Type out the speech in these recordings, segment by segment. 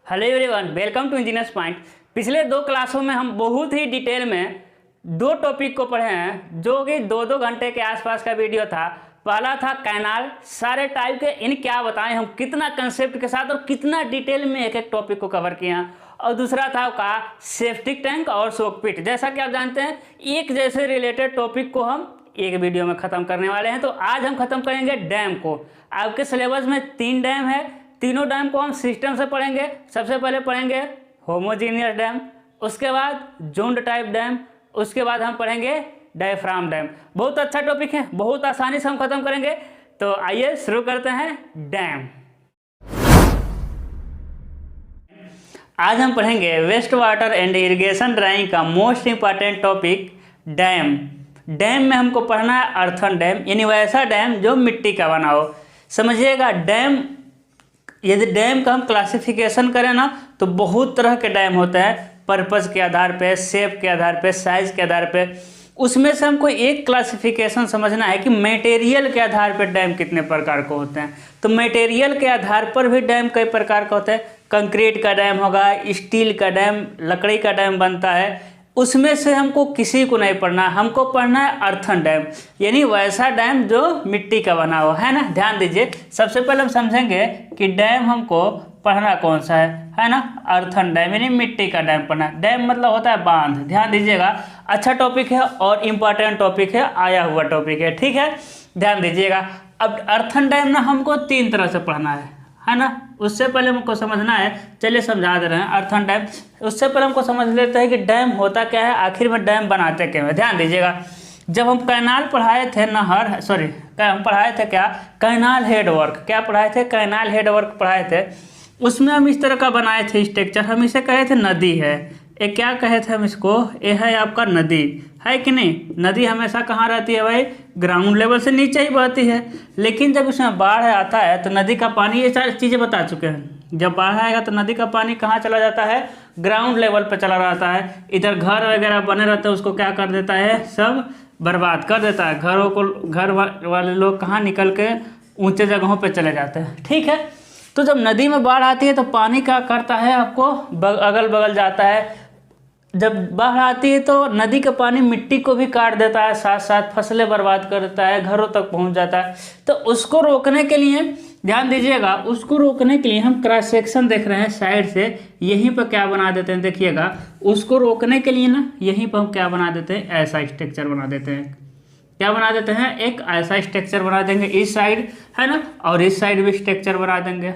Hello everyone, welcome to Engineers Point. पिछले दो क्लासों में हम बहुत ही डिटेल में दो टॉपिक को पढ़े हैं, जो कि दो दो घंटे के आसपास का वीडियो था। पहला था कैनाल, सारे टाइप के इन क्या बताएं हम, कितना कंसेप्ट के साथ और कितना डिटेल में एक एक टॉपिक को कवर किए हैं। और दूसरा था का सेप्टिक टैंक और सोकपिट। जैसा कि आप जानते हैं, एक जैसे रिलेटेड टॉपिक को हम एक वीडियो में ख़त्म करने वाले हैं। तो आज हम ख़त्म करेंगे डैम को। आपके सिलेबस में 3 डैम है, तीनों डैम को हम सिस्टम से पढ़ेंगे। सबसे पहले पढ़ेंगे होमोजीनियस डैम, उसके बाद जोन्ड टाइप डैम, उसके बाद हम पढ़ेंगे डायफ्राम डैम। बहुत अच्छा टॉपिक है, बहुत आसानी से हम खत्म करेंगे। तो आइए शुरू करते हैं डैम। आज हम पढ़ेंगे waste water and irrigation drawing का most important topic dam. Dam में हमको पढ़ना है अर्थन डैम, यानी वैसा डैम जो मिट्टी का बना हो। समझिएगा, डैम यदि डैम का हम क्लासिफिकेशन करें ना, तो बहुत तरह के डैम होते हैं, पर्पज़ के आधार पे, शेप के आधार पे, साइज के आधार पे। उसमें से हमको एक क्लासिफिकेशन समझना है कि मटेरियल के आधार पर डैम कितने प्रकार के होते हैं। तो मटेरियल के आधार पर भी डैम कई प्रकार का होता है। कंक्रीट का डैम होगा, स्टील का डैम, लकड़ी का डैम बनता है। उसमें से हमको किसी को नहीं पढ़ना है, हमको पढ़ना है अर्थन डैम, यानी वैसा डैम जो मिट्टी का बना हो, है ना। ध्यान दीजिए, सबसे पहले हम समझेंगे कि डैम हमको पढ़ना कौन सा है ना। अर्थन डैम यानी मिट्टी का डैम पढ़ना है। डैम मतलब होता है बांध। ध्यान दीजिएगा, अच्छा टॉपिक है और इम्पॉर्टेंट टॉपिक है, आया हुआ टॉपिक है, ठीक है, ध्यान दीजिएगा। अब अर्थन डैम ना हमको 3 तरह से पढ़ना है ना। उससे पहले हमको समझना है, चलिए समझा दे रहे हैं अर्थन डैम। उससे पहले हमको समझ लेते हैं कि डैम होता क्या है, आखिर में डैम बनाते क्या है। ध्यान दीजिएगा, जब हम कैनाल पढ़ाए थे हम पढ़ाए थे क्या, कैनाल हेड वर्क। क्या पढ़ाए थे? कैनाल हेड वर्क पढ़ाए थे। उसमें हम इस तरह का बनाए थे स्ट्रक्चर। हम इसे कहे थे नदी है। ये क्या कहे थे हम इसको, ये है आपका नदी, है कि नहीं। नदी हमेशा कहाँ रहती है भाई, ग्राउंड लेवल से नीचे ही बहती है। लेकिन जब उसमें बाढ़ आता है तो नदी का पानी, ये सारी चीज़ें बता चुके हैं, जब बाढ़ आएगा तो नदी का पानी कहाँ चला जाता है, ग्राउंड लेवल पर चला जाता है। इधर घर वगैरह बने रहते हैं, उसको क्या कर देता है, सब बर्बाद कर देता है। घर वाले लोग कहाँ निकल के ऊँचे जगहों पर चले जाते हैं, ठीक है। तो जब नदी में बाढ़ आती है तो पानी क्या करता है, आपको अगल बगल जाता है। जब बाढ़ आती है तो नदी का पानी मिट्टी को भी काट देता है, साथ साथ फसलें बर्बाद कर देता है, घरों तक पहुंच जाता है। तो उसको रोकने के लिए, ध्यान दीजिएगा, उसको रोकने के लिए हम क्रॉस सेक्शन देख रहे हैं साइड से, यहीं पर क्या बना देते हैं, देखिएगा। उसको रोकने के लिए ना यहीं पर हम क्या बना देते हैं, ऐसा स्ट्रक्चर बना देते हैं। क्या बना देते हैं, एक ऐसा स्ट्रक्चर बना देंगे इस साइड, है ना, और इस साइड भी स्ट्रक्चर बना देंगे।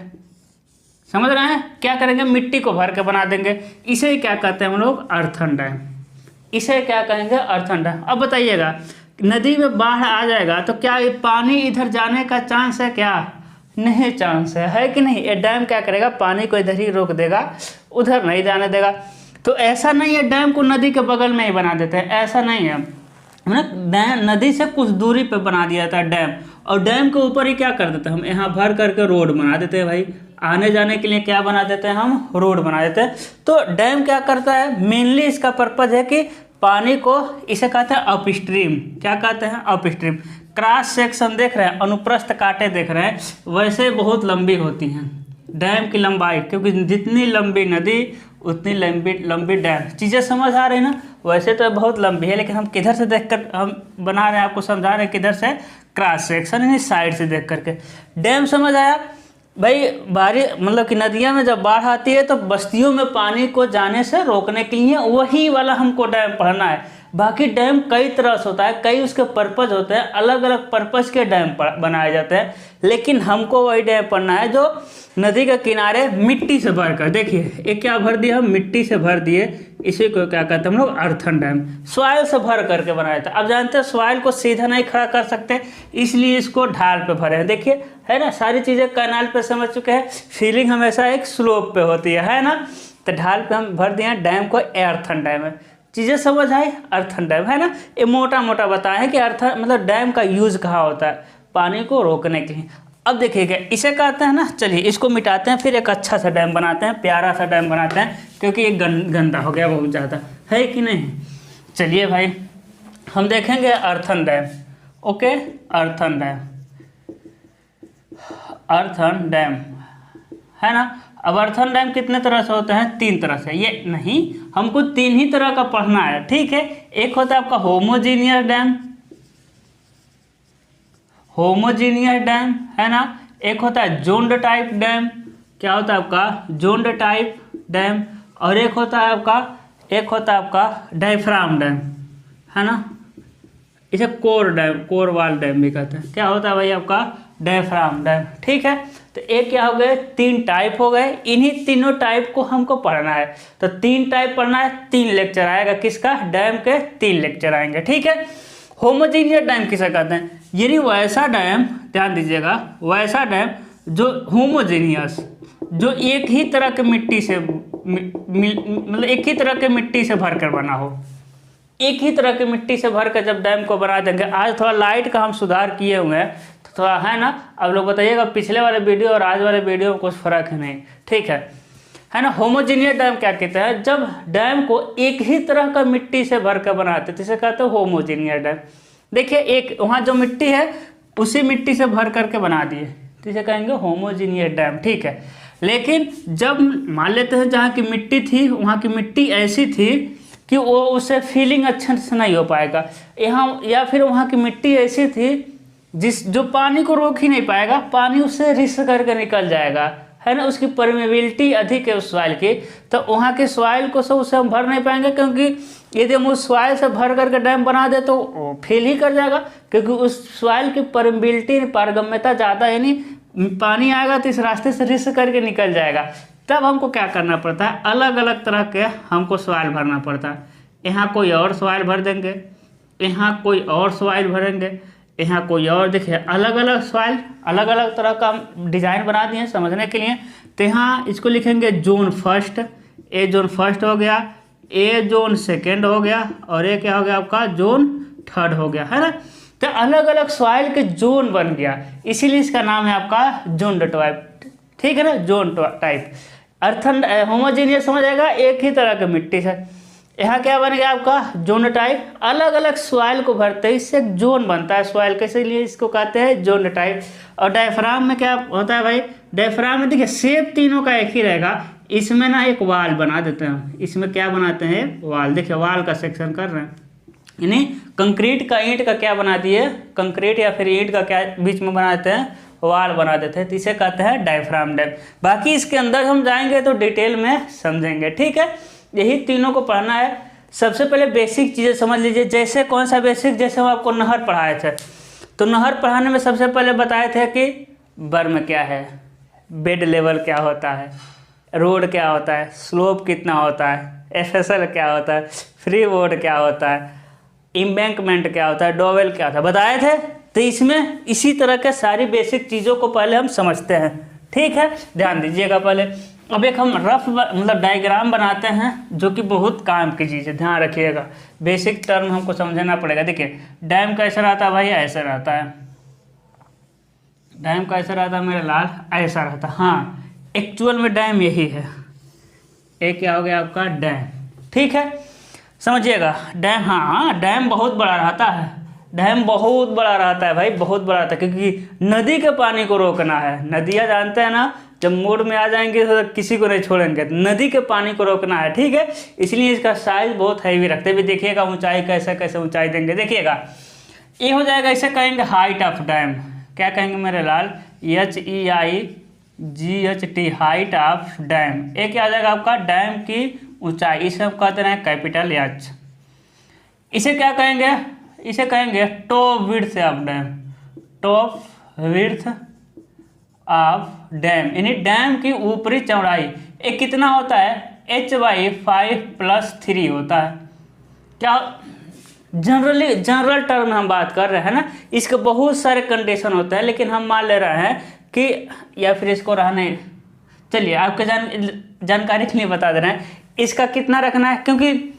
समझ रहे हैं, क्या करेंगे, मिट्टी को भर के बना देंगे। इसे क्या कहते हैं हम लोग, अर्थन डैम। इसे क्या कहेंगे, अर्थन डैम। अब बताइएगा, नदी में बाढ़ आ जाएगा तो क्या ये पानी इधर जाने का चांस है क्या, नहीं चांस है कि नहीं। ये डैम क्या करेगा, पानी को इधर ही रोक देगा, उधर नहीं जाने देगा। तो ऐसा नहीं है डैम को नदी के बगल में ही बना देते हैं, ऐसा नहीं है ना। डैम नदी से कुछ दूरी पे बना दिया था डैम, और डैम के ऊपर ही क्या कर देते हैं हम, यहाँ भर करके रोड बना देते हैं भाई। आने जाने के लिए क्या बना देते हैं हम, रोड बना देते हैं। तो डैम क्या करता है, मेनली इसका पर्पज है कि पानी को, इसे कहते हैं अपस्ट्रीम। क्या कहते हैं, अपस्ट्रीम। क्रॉस सेक्शन देख रहे हैं, अनुप्रस्थ कांटे देख रहे हैं, वैसे बहुत लंबी होती हैं डैम की लंबाई, क्योंकि जितनी लंबी नदी उतनी लंबी डैम। चीज़ें समझ आ रही है ना। वैसे तो बहुत लंबी है, लेकिन हम किधर से देखकर हम बना रहे हैं, आपको समझा रहे हैं किधर से, क्रॉस सेक्शन यानी साइड से देख करके। डैम समझ आया भाई। मतलब कि नदियाँ में जब बाढ़ आती है तो बस्तियों में पानी को जाने से रोकने के लिए वही वाला हमको डैम पढ़ना है। बाकी डैम कई तरह से होता है, कई उसके पर्पज होते हैं, अलग अलग पर्पज के डैम बनाए जाते हैं। लेकिन हमको वही डैम पढ़ना है जो नदी के किनारे मिट्टी से भर कर, देखिए ये क्या भर दिया हम, मिट्टी से भर दिए। इसी को क्या कहते हैं हम लोग, अर्थन डैम। सॉइल से भर करके बनाया था। अब जानते हैं सॉइल को सीधा नहीं खड़ा कर सकते, इसलिए इसको ढाल पे भरे हैं। देखिए, है ना, सारी चीज़ें कैनाल पे समझ चुके हैं। फीलिंग हमेशा एक स्लोप पे होती है ना। तो ढाल पे हम भर दिए डैम को, अर्थन डैम है। चीज़ें समझ आई, अर्थन डैम, है ना। ये मोटा मोटा बताया है कि अर्थन मतलब डैम का यूज़ कहाँ होता है, पानी को रोकने के लिए। अब देखिएगा, इसे कहते हैं ना, चलिए इसको मिटाते हैं, फिर एक अच्छा सा डैम बनाते हैं, प्यारा सा डैम बनाते हैं, क्योंकि ये गंदा हो गया बहुत ज़्यादा, है कि नहीं। चलिए भाई, हम देखेंगे earthen dam. Okay, earthen dam, earthen dam, है ना। अब अर्थन डैम कितने तरह से होते हैं? 3 तरह से। ये नहीं, हमको 3 ही तरह का पढ़ना है, ठीक है। एक होता है आपका होमोजीनियस डैम, होमोजीनियस डैम है ना। एक होता है जोन्ड टाइप डैम, क्या होता है आपका? Zoned type dam. और एक होता है आपका डायफ्राम डैम, है ना। इसे कोर डैम, कोर वाल डैम भी कहते हैं। क्या होता है भाई आपका? डायफ्राम डैम, ठीक है। तो एक क्या हो गए? 3 टाइप हो गए। इन्हीं तीनों टाइप को हमको पढ़ना है। तो 3 टाइप पढ़ना है, 3 लेक्चर आएगा। किसका? डैम के 3 लेक्चर आएंगे, ठीक है। होमोजीनियस डैम किसे कहते हैं? यानी वैसा डैम, ध्यान दीजिएगा, वैसा डैम जो होमोजीनियस, जो एक ही तरह के मिट्टी से मतलब एक ही तरह के मिट्टी से भरकर बना हो। एक ही तरह की मिट्टी से भरकर जब डैम को बना देंगे। आज थोड़ा लाइट का हम सुधार किए हुए हैं, तो थोड़ा है ना। अब लोग बताइएगा पिछले वाले वीडियो और आज वाले वीडियो में कुछ फर्क है नहीं, ठीक है ना। होमोजीनियस डैम क्या कहते हैं? जब डैम को एक ही तरह का मिट्टी से भरकर बनाते हैं, जिसे कहते हैं होमोजीनियस डैम। देखिए, एक वहाँ जो मिट्टी है उसी मिट्टी से भर करके बना दिए, तो इसे कहेंगे होमोजीनियस डैम, ठीक है। लेकिन जब मान लेते हैं जहाँ की मिट्टी थी, वहाँ की मिट्टी ऐसी थी कि वो उससे फीलिंग अच्छे से नहीं हो पाएगा यहाँ, या फिर वहाँ की मिट्टी ऐसी थी जो पानी को रोक ही नहीं पाएगा, पानी उससे रिस करके निकल जाएगा, है ना। उसकी परमेबिलिटी अधिक है उस सॉइल की, तो वहाँ के सॉइल को सब उससे हम भर नहीं पाएंगे, क्योंकि यदि हम उस सॉइल से भर करके डैम बना दे तो फेल ही कर जाएगा, क्योंकि उस सॉइल की परमेबिलिटी, पारगम्यता ज़्यादा है नहीं। पानी आएगा तो इस रास्ते से रिस करके निकल जाएगा। तब हमको क्या करना पड़ता है? अलग अलग तरह के हमको सॉइल भरना पड़ता है। यहाँ कोई और सॉइल भर देंगे, यहाँ कोई और सॉइल भरेंगे, यहाँ कोई और। देखिए, अलग अलग सॉइल, अलग अलग तरह का डिज़ाइन बना दिए समझने के लिए। तो यहाँ इसको लिखेंगे जोन फर्स्ट, ए जोन फर्स्ट हो गया, ए जोन सेकेंड हो गया, और ए क्या हो गया आपका? जोन थर्ड हो गया, है ना। तो अलग अलग सॉइल के जोन बन गया, इसीलिए इसका नाम है आपका जोन्ड टाइप, ठीक है ना। Zone type. अर्थन होमोजीनियस समझ आएगा, एक ही तरह के मिट्टी से। यहाँ क्या बन गया आपका? Zone type. अलग अलग सॉइल को भरते हैं, इससे एक जोन बनता है सॉइल के, इसलिए इसको कहते हैं जोन टाइप। और डायफ्राम में क्या होता है भाई? डायफ्राम में देखिए शेप तीनों का एक ही रहेगा। इसमें ना एक वाल बना देते हैं, इसमें क्या बनाते हैं? वाल। देखिए, वाल का सेक्शन कर रहे हैं, यानी कंक्रीट का, ईंट का क्या बना दिए? कंक्रीट या फिर ईंट का क्या बीच में बनाते हैं? वाल बना देते हैं, तो इसे कहते हैं डायफ्राम डैम। बाकी इसके अंदर हम जाएंगे तो डिटेल में समझेंगे, ठीक है। यही तीनों को पढ़ना है। सबसे पहले बेसिक चीज़ें समझ लीजिए। जैसे कौन सा बेसिक? जैसे हम आपको नहर पढ़ाए थे, तो नहर पढ़ाने में सबसे पहले बताए थे कि बर्म क्या है, बेड लेवल क्या होता है, रोड क्या होता है, स्लोप कितना होता है, एफएसएल क्या होता है, फ्री बोर्ड क्या होता है, एम्बैंकमेंट क्या होता है, डोवेल क्या होता है, बताए थे। तो इसमें इसी तरह के सारी बेसिक चीज़ों को पहले हम समझते हैं, ठीक है। ध्यान दीजिएगा पहले। अब एक हम रफ मतलब डायग्राम बनाते हैं, जो कि बहुत काम की चीज़ है, ध्यान रखिएगा। बेसिक टर्म हमको समझना पड़ेगा। देखिए, डैम कैसा रहता है भाई? ऐसा रहता है। डैम कैसा रहता है मेरे लाल? ऐसा रहता है। हाँ, एक्चुअल में डैम यही है। एक क्या हो गया आपका? डैम, ठीक है। समझिएगा, डैम, हाँ डैम बहुत बड़ा रहता है। डैम बहुत बड़ा रहता है भाई, बहुत बड़ा रहता है, क्योंकि नदी के पानी को रोकना है। नदियाँ जानते हैं ना, जब मोड़ में आ जाएंगे तो किसी को नहीं छोड़ेंगे, नदी के पानी को रोकना है, ठीक है। इसलिए इसका साइज बहुत हैवी रखते हैं। भी देखिएगा ऊंचाई कैसे कैसे ऊंचाई देंगे। देखिएगा, ये हो जाएगा, इसे कहेंगे हाइट ऑफ डैम। क्या कहेंगे मेरे लाल? HEIGHT, height of dam. ये क्या आ जाएगा आपका? डैम की ऊंचाई। इसे हम कहते हैं कैपिटल H। इसे क्या कहेंगे? इसे कहेंगे top width of dam. Top width of dam, यानी डैम की ऊपरी चौड़ाई। ये कितना होता है? H/5+3 होता है। क्या जनरल टर्म में हम बात कर रहे हैं ना, इसके बहुत सारे कंडीशन होते हैं, लेकिन हम मान ले रहे हैं कि, या फिर इसको रहने, चलिए आपके जानकारी के लिए बता दे रहे हैं, इसका कितना रखना है। क्योंकि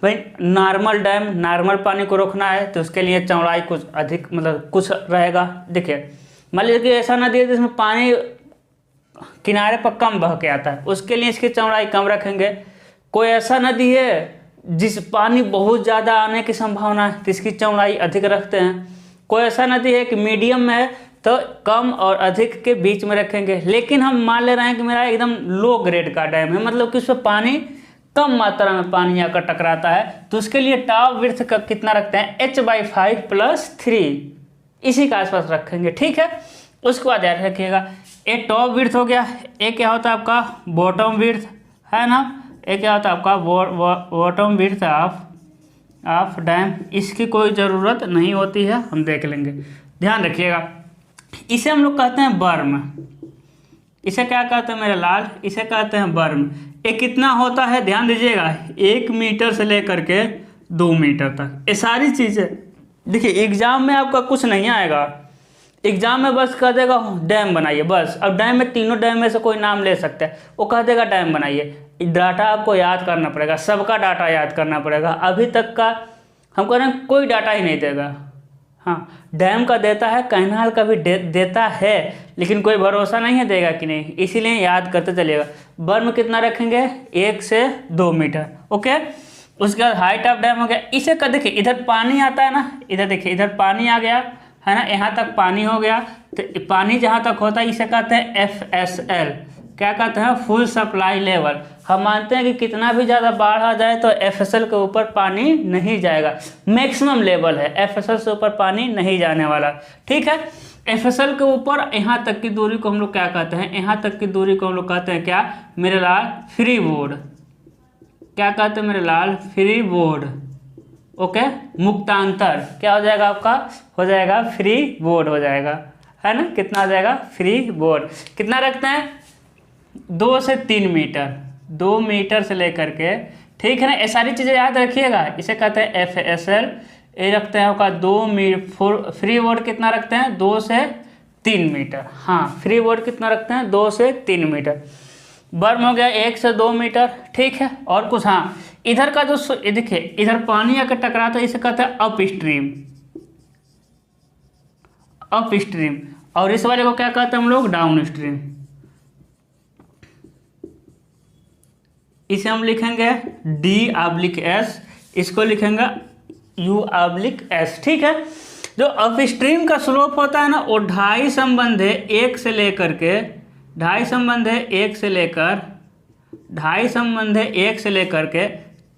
भाई नॉर्मल डैम, नॉर्मल पानी को रोकना है, तो उसके लिए चौड़ाई कुछ अधिक मतलब कुछ रहेगा। देखिए, मान लीजिए कि ऐसा नदी है जिसमें पानी किनारे पर कम बह के आता है, उसके लिए इसकी चौड़ाई कम रखेंगे। कोई ऐसा नदी है जिस पानी बहुत ज़्यादा आने की संभावना है, तो इसकी चौड़ाई अधिक रखते हैं। कोई ऐसा नदी है कि मीडियम में है, तो कम और अधिक के बीच में रखेंगे। लेकिन हम मान ले रहे हैं कि मेरा एकदम लो ग्रेड का डैम है, मतलब कि उसमें पानी कम मात्रा में पानी आकर टकराता है, तो उसके लिए टॉप विड्थ का कितना रखते हैं, h/5 + 3, इसी के आसपास रखेंगे। ठीक है, उसके बाद याद रखिएगा ये टॉप विड्थ हो गया, ये क्या होता है आपका बॉटम विड्थ, है ना, ये क्या होता है आपका बॉटम विड्थ ऑफ डैम। इसकी कोई ज़रूरत नहीं होती है, हम देख लेंगे, ध्यान रखिएगा। इसे हम लोग कहते हैं बर्म, इसे क्या कहते हैं मेरे लाल, इसे कहते हैं बर्म। ये कितना होता है ध्यान दीजिएगा, 1 मीटर से लेकर के 2 मीटर तक। ये सारी चीज़ें देखिए एग्जाम में आपका कुछ नहीं आएगा, एग्जाम में बस कह देगा डैम बनाइए बस। अब डैम में तीनों डैम में से कोई नाम ले सकते हैं, वो कह देगा डैम बनाइए। डाटा आपको याद करना पड़ेगा, सबका डाटा याद करना पड़ेगा। अभी तक का हम कह रहे हैं कोई डाटा ही नहीं देगा। हाँ, डैम का देता है, कैनाल का भी देता है, लेकिन कोई भरोसा नहीं है देगा कि नहीं, इसीलिए याद करते चलिएगा। बर्म कितना रखेंगे, 1 से 2 मीटर। ओके, उसके बाद हाइट ऑफ डैम हो गया। इसे का देखिए इधर पानी आता है ना, इधर देखिए इधर पानी आ गया है ना, यहाँ तक पानी हो गया, तो पानी जहाँ तक होता है इसे कहते हैं FSL, क्या कहते हैं, फुल सप्लाई लेवल। हम मानते हैं कि कितना भी ज़्यादा बाढ़ आ जाए तो FSL के ऊपर पानी नहीं जाएगा, मैक्सिमम लेवल है, FSL से ऊपर पानी नहीं जाने वाला। ठीक है, FSL के ऊपर यहाँ तक की दूरी को हम लोग क्या कहते हैं, यहाँ तक की दूरी को हम लोग कहते हैं क्या मेरे लाल, फ्री बोर्ड। क्या कहते हैं मेरे लाल, फ्री बोर्ड। ओके, मुक्तांतर क्या हो जाएगा आपका, हो जाएगा फ्री बोर्ड हो जाएगा, है ना, कितना हो जाएगा, फ्री बोर्ड। कितना रखते हैं, 2 से 3 मीटर, 2 मीटर से लेकर के, ठीक है ना, ये सारी चीज़ें याद रखिएगा। इसे कहते हैं FSL, ये रखते हैं आपका 2 मीटर। फ्री बोर्ड कितना रखते हैं, 2 से 3 मीटर। हाँ, फ्री बोर्ड कितना रखते हैं, 2 से 3 मीटर। बर्म हो गया 1 से 2 मीटर। ठीक है, और कुछ, हाँ इधर का जो देखिए इधर पानी आकर टकराता है, इसे कहते हैं अप स्ट्रीम, अप स्ट्रीम। और इस वाले को क्या कहते हैं हम लोग, डाउन स्ट्रीम। इसे हम लिखेंगे D/S, इसको लिखेंगे U/S। ठीक है, जो अप स्ट्रीम का स्लोप होता है ना, वो 2.5 संबंध है 1 से लेकर के, 2.5 संबंध है 1 से लेकर, 2.5 संबंध है 1 से लेकर के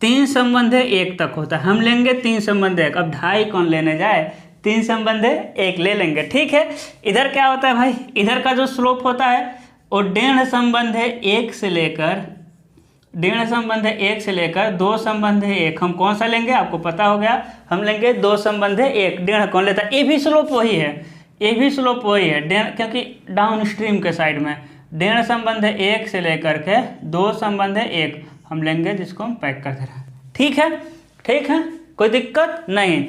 3 संबंध है 1 तक होता है। हम लेंगे 3 संबंध 1, अब 2.5 कौन लेने जाए, 3 संबंध है 1 ले लेंगे। ठीक है, इधर क्या होता है भाई, इधर का जो स्लोप होता है वो 1.5 संबंध है 1 से लेकर, 1.5 संबंध है 1 से लेकर 2 संबंध है 1। हम कौन सा लेंगे आपको पता हो गया, हम लेंगे 2 संबंध है 1। 1.5 कौन लेता है, ये भी स्लोप वही है, ये भी स्लोप वही है, क्योंकि डाउन स्ट्रीम के साइड में 1.5 संबंध है 1 से लेकर के 2 संबंध है 1 हम लेंगे, जिसको हम पैक कर दे रहे हैं। ठीक है, ठीक है, कोई दिक्कत नहीं।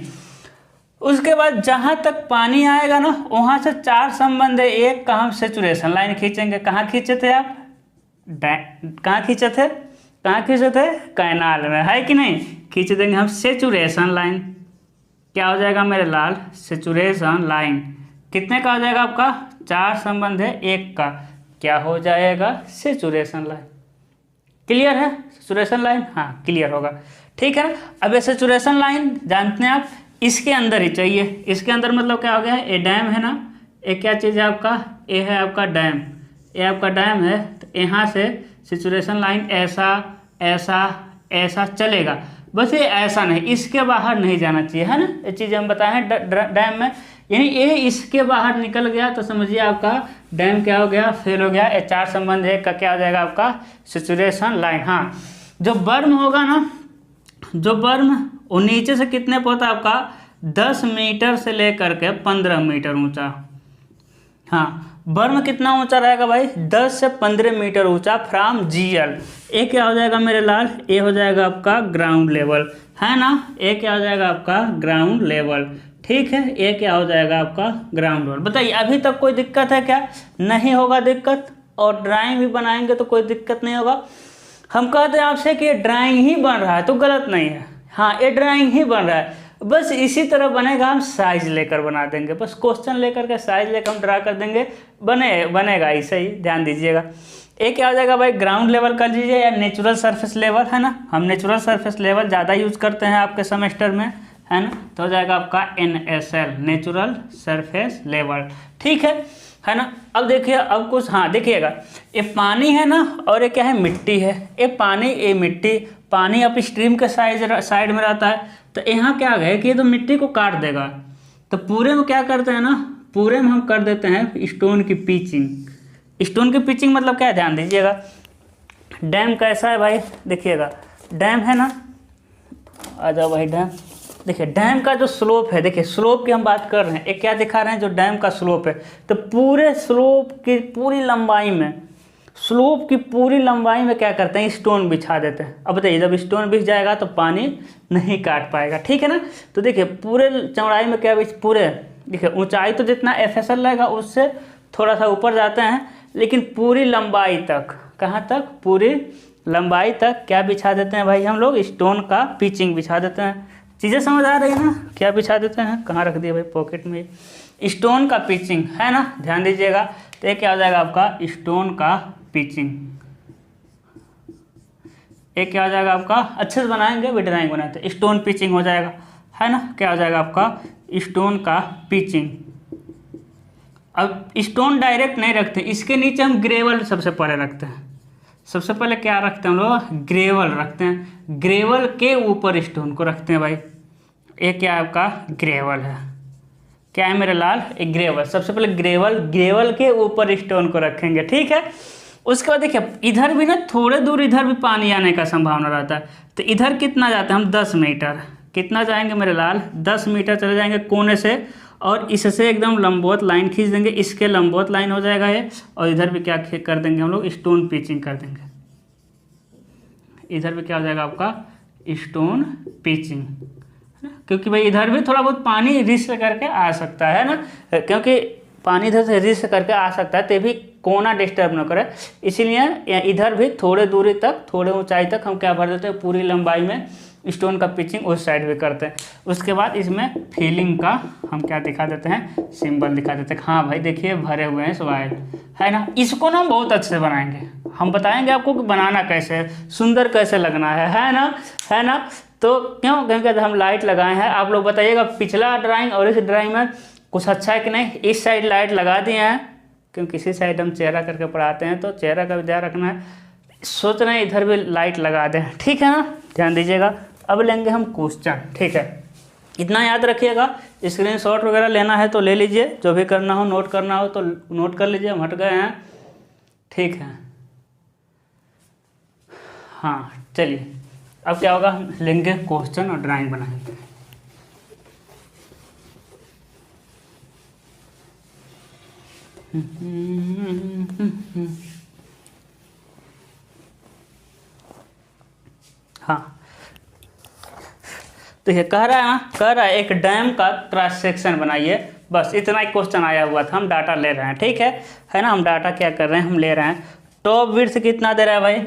उसके बाद जहाँ तक पानी आएगा ना, वहाँ से 4 संबंध है 1 का हम सेचुरेशन लाइन खींचेंगे। कहाँ खींचे थे आप, कहाँ खींचे थे, कहाँ खींचे थे, कैनाल में, है कि नहीं, खींच देंगे हम सेचुरेशन लाइन। क्या हो जाएगा मेरे लाल, सेचुरेशन लाइन। कितने का हो जाएगा आपका, 4 संबंध है 1 का, क्या हो जाएगा, सेचुरेशन लाइन। क्लियर है, सेचुरेशन लाइन, हाँ क्लियर होगा। ठीक है ना, अब ये सेचुरेशन लाइन जानते हैं आप, इसके अंदर ही चाहिए। इसके अंदर मतलब क्या हो गया, ये डैम है ना, ये क्या चीज़ है आपका, ये है आपका डैम, ये आपका डैम है। तो यहाँ से सेचुरेशन लाइन ऐसा ऐसा ऐसा चलेगा, बस ये ऐसा नहीं, इसके बाहर नहीं जाना चाहिए, है ना। ये चीज़ हम बताए हैं डैम में, यानी ये इसके बाहर निकल गया तो समझिए आपका डैम क्या हो गया, फेल हो गया। ये 4 संबंध 1 का क्या हो जाएगा आपका, सेचुरेशन लाइन। हाँ, जो बर्म होगा ना, जो बर्म वो नीचे से कितने पे होता है आपका, 10 मीटर से लेकर के 15 मीटर ऊंचा। हाँ, बर्म कितना ऊंचा रहेगा भाई, 10 से 15 मीटर ऊंचा फ्रॉम GL। ये क्या हो जाएगा मेरे लाल, ये हो जाएगा आपका ग्राउंड लेवल, है ना, ये क्या हो जाएगा आपका ग्राउंड लेवल। ठीक है, ये क्या हो जाएगा आपका ग्राउंड लेवल। बताइए अभी तक कोई दिक्कत है क्या, नहीं होगा दिक्कत, और ड्राइंग भी बनाएंगे तो कोई दिक्कत नहीं होगा। हम कहते हैं आपसे कि ये ड्राइंग ही बन रहा है तो गलत नहीं है, हाँ ये ड्राइंग ही बन रहा है, बस इसी तरह बनेगा, हम साइज लेकर बना देंगे, बस क्वेश्चन लेकर के साइज लेकर हम ड्रा कर देंगे, बनेगा ऐसे ही, ध्यान दीजिएगा। ये क्या हो जाएगा भाई, ग्राउंड लेवल कर लीजिए या नेचुरल सरफेस लेवल, है ना, हम नेचुरल सरफेस लेवल ज़्यादा यूज़ करते हैं आपके सेमेस्टर में, है ना, तो हो जाएगा आपका NaSL, नेचुरल सरफेस लेवल। ठीक है ना। अब देखिए, अब कुछ, हाँ देखिएगा, ये पानी है ना और ये क्या है, मिट्टी है। ये पानी, ये मिट्टी, पानी अप स्ट्रीम के साइड में रहता है, तो यहाँ क्या है कि ये तो मिट्टी को काट देगा, तो पूरे में क्या करते हैं ना, पूरे में हम कर देते हैं स्टोन की पिचिंग। स्टोन की पिचिंग मतलब क्या है, ध्यान दीजिएगा। डैम कैसा है भाई, देखिएगा डैम है ना, आ जाओ भाई डैम। देखिए डैम का जो स्लोप है, देखिए स्लोप की हम बात कर रहे हैं, एक क्या दिखा रहे हैं, जो डैम का स्लोप है, तो पूरे स्लोप की पूरी लंबाई में, स्लोप की पूरी लंबाई में क्या करते हैं, स्टोन बिछा देते हैं। अब बताइए, जब स्टोन बिछ जाएगा तो पानी नहीं काट पाएगा। ठीक है ना। तो देखिए पूरे चौड़ाई में क्या पूरे, देखिए ऊंचाई तो जितना FSL रहेगा उससे थोड़ा सा ऊपर जाते हैं, लेकिन पूरी लंबाई तक, कहाँ तक, पूरी लंबाई तक क्या बिछा देते हैं भाई, हम लोग स्टोन का पिचिंग बिछा देते हैं। चीज़ें समझ आ रही है ना, क्या बिछा देते हैं, कहाँ रख दिए भाई, पॉकेट में, स्टोन का पिचिंग है ना, ध्यान दीजिएगा। तो ये क्या हो जाएगा आपका, स्टोन का पिचिंग। एक क्या हो जाएगा आपका, अच्छे से बनाएंगे, भी ड्राइंग बनाते, स्टोन पिचिंग हो जाएगा, है ना, क्या हो जाएगा आपका, स्टोन का पिचिंग। अब स्टोन डायरेक्ट नहीं रखते, इसके नीचे हम ग्रेवल सबसे पहले रखते हैं। सबसे पहले क्या रखते हैं हम लोग, ग्रेवल रखते हैं, ग्रेवल के ऊपर स्टोन को रखते हैं भाई। एक क्या आपका ग्रेवल है, क्या है मेरे लाल, एक ग्रेवल। सबसे पहले ग्रेवल के ऊपर स्टोन को रखेंगे। ठीक है। उसके बाद देखिए इधर भी ना थोड़े दूर इधर भी पानी आने का संभावना रहता है, तो इधर कितना जाता है, हम 10 मीटर, कितना जाएंगे मेरे लाल, 10 मीटर चले जाएंगे कोने से, और इससे एकदम लंबवत लाइन खींच देंगे, इसके लंबवत लाइन हो जाएगा ये, और इधर भी क्या कर देंगे हम लोग, स्टोन पिचिंग कर देंगे। इधर भी क्या हो जाएगा आपका, स्टोन पिचिंग, क्योंकि भाई इधर भी थोड़ा बहुत पानी रिस करके आ सकता है ना, क्योंकि पानी इधर से रिस करके आ सकता है, तो भी कोना डिस्टर्ब न करे, इसीलिए इधर भी थोड़े दूरी तक, थोड़े ऊंचाई तक हम क्या भर देते हैं, पूरी लंबाई में स्टोन का पिचिंग उस साइड भी करते हैं। उसके बाद इसमें फिलिंग का हम क्या दिखा देते हैं, सिंबल दिखा देते हैं। हाँ भाई देखिए भरे हुए हैं सॉइल, है ना। इसको ना हम बहुत अच्छे से बनाएंगे, हम बताएंगे आपको कि बनाना कैसे है, सुंदर कैसे लगना है ना, है ना। तो क्यों, क्योंकि हम लाइट लगाए हैं, आप लोग बताइएगा पिछला ड्राइंग और इस ड्राइंग में कुछ अच्छा है कि नहीं। इस साइड लाइट लगा दिए हैं, क्योंकि किसी साइड हम चेहरा करके पढ़ाते हैं, तो चेहरा का भी ध्यान रखना है, सोच रहे हैं इधर भी लाइट लगा दें। ठीक है ना, ध्यान दीजिएगा। अब लेंगे हम क्वेश्चन। ठीक है, इतना याद रखिएगा, स्क्रीनशॉट वगैरह लेना है तो ले लीजिए, जो भी करना हो, नोट करना हो तो नोट कर लीजिए, हम हट गए हैं। ठीक है, हाँ चलिए, अब क्या होगा, हम लेंगे क्वेश्चन और ड्राइंग बनाएंगे। हाँ तो ये कह रहा है एक डैम का क्रॉस सेक्शन बनाइए, बस इतना ही क्वेश्चन आया हुआ था। हम डाटा ले रहे हैं, ठीक है ना। हम डाटा क्या कर रहे हैं, हम ले रहे हैं टॉप विड्थ कितना दे रहा है भाई,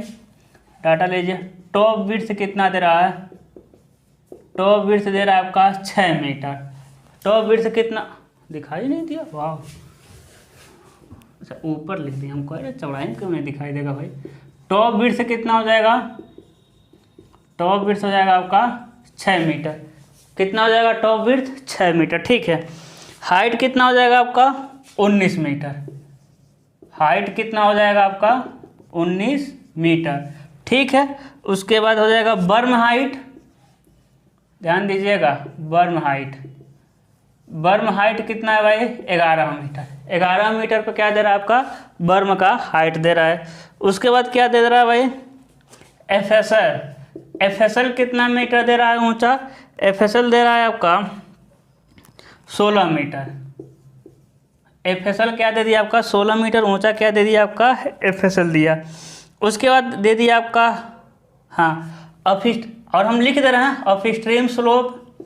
डाटा लीजिए। टॉप विड्थ कितना दे रहा है, टॉप विड्थ दे रहा है आपका 6 मीटर। टॉप विड्थ कितना दिखाई नहीं दिया, वाह, अच्छा ऊपर लिख दिया हमको, अरे चौड़ाई क्यों नहीं दिखाई देगा भाई। टॉप विड्थ कितना हो जाएगा, टॉप विड्थ हो जाएगा आपका 6 मीटर। कितना हो जाएगा टॉप विड्थ, 6 मीटर। ठीक है, हाइट कितना हो जाएगा आपका 19 मीटर। हाइट कितना हो जाएगा आपका 19 मीटर। ठीक है, उसके बाद हो जाएगा बर्म हाइट, ध्यान दीजिएगा, बर्म हाइट, बर्म हाइट कितना है भाई 11 मीटर। 11 मीटर पे क्या दे रहा है आपका, बर्म का हाइट दे रहा है। उसके बाद क्या दे रहा है भाई, एफएसएल, एफएसएल कितना मीटर दे रहा है ऊंचा, एफएसएल दे रहा है आपका 16 मीटर। एफएसएल क्या दे दिया आपका 16 मीटर ऊंचा, क्या दे दिया आपका एफएसएल दिया। उसके बाद दे दिया आपका हाँ अफिस्ट, और हम लिख दे रहे हैं अप स्ट्रीम स्लोप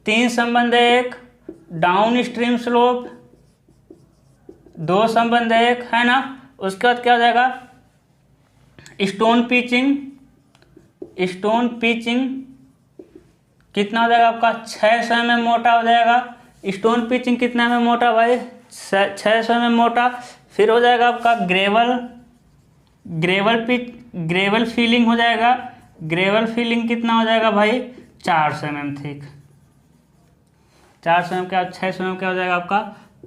3 संबंध 1, डाउन स्ट्रीम स्लोप 2 संबंध 1, है ना। उसके बाद क्या हो जाएगा, स्टोन पिचिंग, स्टोन पिचिंग कितना हो जाएगा आपका 600 में मोटा हो जाएगा। स्टोन पिचिंग कितना में मोटा भाई 600 में मोटा। फिर हो जाएगा आपका gravel, gravel pitch, gravel feeling हो जाएगा। ग्रेवल फीलिंग कितना हो जाएगा भाई 400 mm थिक, 400 mm क्या 600 mm क्या हो जाएगा आपका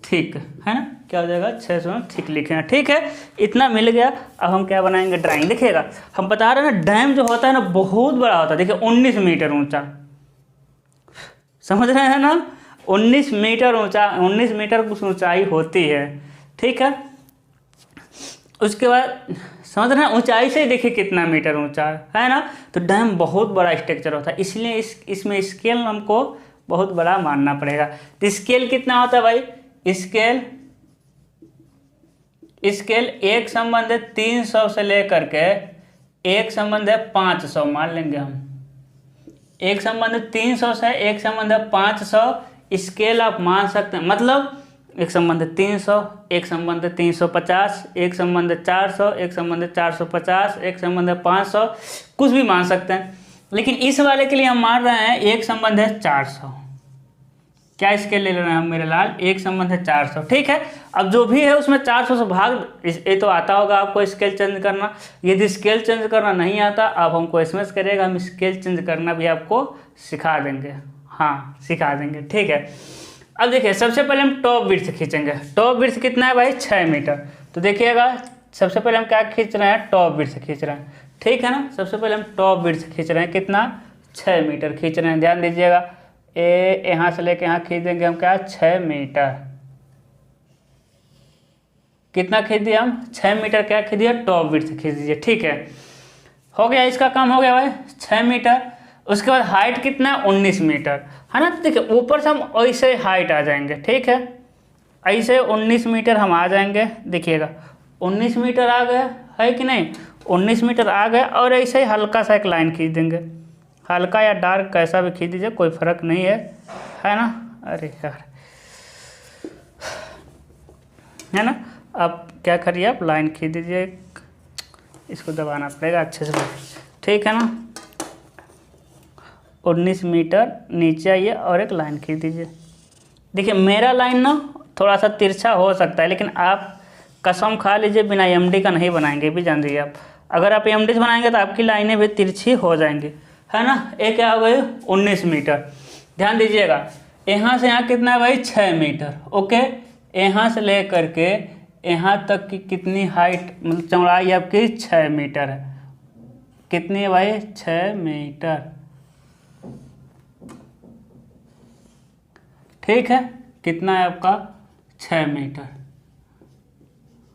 थिक, है ना, क्या हो जाएगा 600 mm थिक लिखे हैं। ठीक है, इतना मिल गया। अब हम क्या बनाएंगे ड्राइंग। देखिएगा हम बता रहे हैं ना डैम जो होता है ना बहुत बड़ा होता है। देखिए 19 मीटर ऊंचा, समझ रहे हैं ना, 19 मीटर ऊंचा, 19 मीटर कुछ ऊंचाई होती है। ठीक है, उसके बाद समझ रहे हैं ऊंचाई से देखिए कितना मीटर ऊंचा है ना। तो डैम बहुत बड़ा स्ट्रक्चर होता है, इसलिए इसमें स्केल हमको बहुत बड़ा मानना पड़ेगा। तो स्केल कितना होता है भाई, स्केल एक संबंध है 300 से लेकर के एक संबंध है 500 मान लेंगे हम। एक संबंध 300 से एक संबंध है 500 स्केल आप मान सकते हैं। मतलब एक संबंध 300, एक संबंध 350, एक संबंध 400, एक संबंध 450, एक संबंध 500, कुछ भी मान सकते हैं। लेकिन इस वाले के लिए हम मान रहे हैं एक संबंध है 400। क्या स्केल ले रहे हैं हम मेरे लाल, एक संबंध है 400। ठीक है, अब जो भी है उसमें 400 से भाग, ये तो आता होगा आपको स्केल चेंज करना। यदि स्केल चेंज करना नहीं आता आप हमको एसएमएस करिएगा, हम स्केल चेंज करना भी आपको सिखा देंगे। हाँ सिखा देंगे। ठीक है, अब देखिए सबसे पहले हम टॉप विड्थ खींचेंगे। टॉप विड्थ कितना है भाई 6 मीटर। तो देखिएगा सबसे पहले हम क्या खींच रहे हैं, टॉप विड्थ खींच रहे हैं। ठीक है ना, सबसे पहले हम टॉप विड्थ खींच रहे हैं, कितना 6 मीटर खींच रहे हैं। ध्यान दीजिएगा यहाँ से लेके यहाँ खींच देंगे हम क्या 6 मीटर। कितना खींच दिया हम 6 मीटर क्या खींच दिया, टॉप विड्थ खींच दीजिए। ठीक है, हो गया, इसका काम हो गया भाई 6 मीटर। उसके बाद हाइट कितना 19 मीटर है ना। तो देखिए ऊपर से हम ऐसे हाइट आ जाएंगे। ठीक है, ऐसे 19 मीटर हम आ जाएंगे। देखिएगा 19 मीटर आ गए है कि नहीं, 19 मीटर आ गए। और ऐसे ही हल्का सा एक लाइन खींच देंगे, हल्का या डार्क कैसा भी खींच दीजिए, कोई फर्क नहीं है ना। अरे यार, है ना। अब क्या करिए, आप लाइन खींच दीजिए, इसको दबाना पड़ेगा अच्छे से। ठीक है ना, 19 मीटर नीचे आइए और एक लाइन खींच दीजिए। देखिए मेरा लाइन ना थोड़ा सा तिरछा हो सकता है, लेकिन आप कसम खा लीजिए बिना एमडी का नहीं बनाएंगे, भी जान दीजिए आप। अगर आप एमडी से बनाएंगे तो आपकी लाइनें भी तिरछी हो जाएंगी, है ना। एक क्या हो गई 19 मीटर। ध्यान दीजिएगा यहाँ से यहाँ कितना है भाई 6 मीटर। ओके, यहाँ से ले करके यहाँ तक की कितनी हाइट, मतलब चौड़ाई आपकी 6 मीटर है। कितनी है भाई 6 मीटर। ठीक है, कितना है आपका 6 मीटर।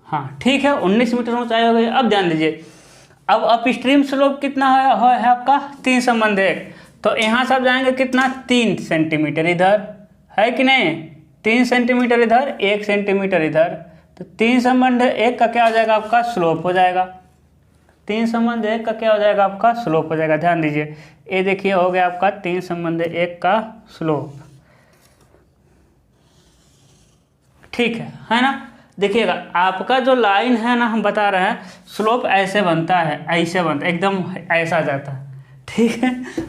हाँ ठीक है, 19 मीटर ऊंचाई हो गई। अब ध्यान दीजिए, अब अप स्ट्रीम स्लोप कितना है आपका 3 संबंध 1। तो यहाँ से आप जाएंगे कितना 3 सेंटीमीटर इधर, है कि नहीं, 3 सेंटीमीटर इधर, 1 सेंटीमीटर इधर। तो 3 संबंध 1 का क्या हो जाएगा आपका स्लोप हो जाएगा। 3 संबंध 1 का क्या हो जाएगा आपका स्लोप हो जाएगा। ध्यान दीजिए ये देखिए हो गया आपका 3 संबंध 1 का स्लोप। ठीक है ना। देखिएगा आपका जो लाइन है ना, हम बता रहे हैं स्लोप ऐसे बनता है, ऐसे बनता है, एकदम ऐसा जाता है। ठीक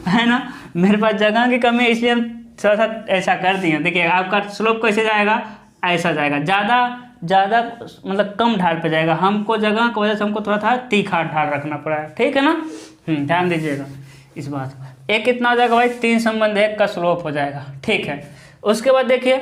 है ना। मेरे पास जगह की कमी है इसलिए हम थोड़ा सा ऐसा कर दिए। देखिए आपका स्लोप कैसे जाएगा, ऐसा जाएगा, ज़्यादा मतलब कम ढाल पे जाएगा। हमको जगह की वजह से हमको थोड़ा सा तीखा ढाल रखना पड़ा है। ठीक है ना, ध्यान दीजिएगा इस बात पर। एक कितना हो जाएगा भाई 3 संबंध 1 का स्लोप हो जाएगा। ठीक है, उसके बाद देखिए,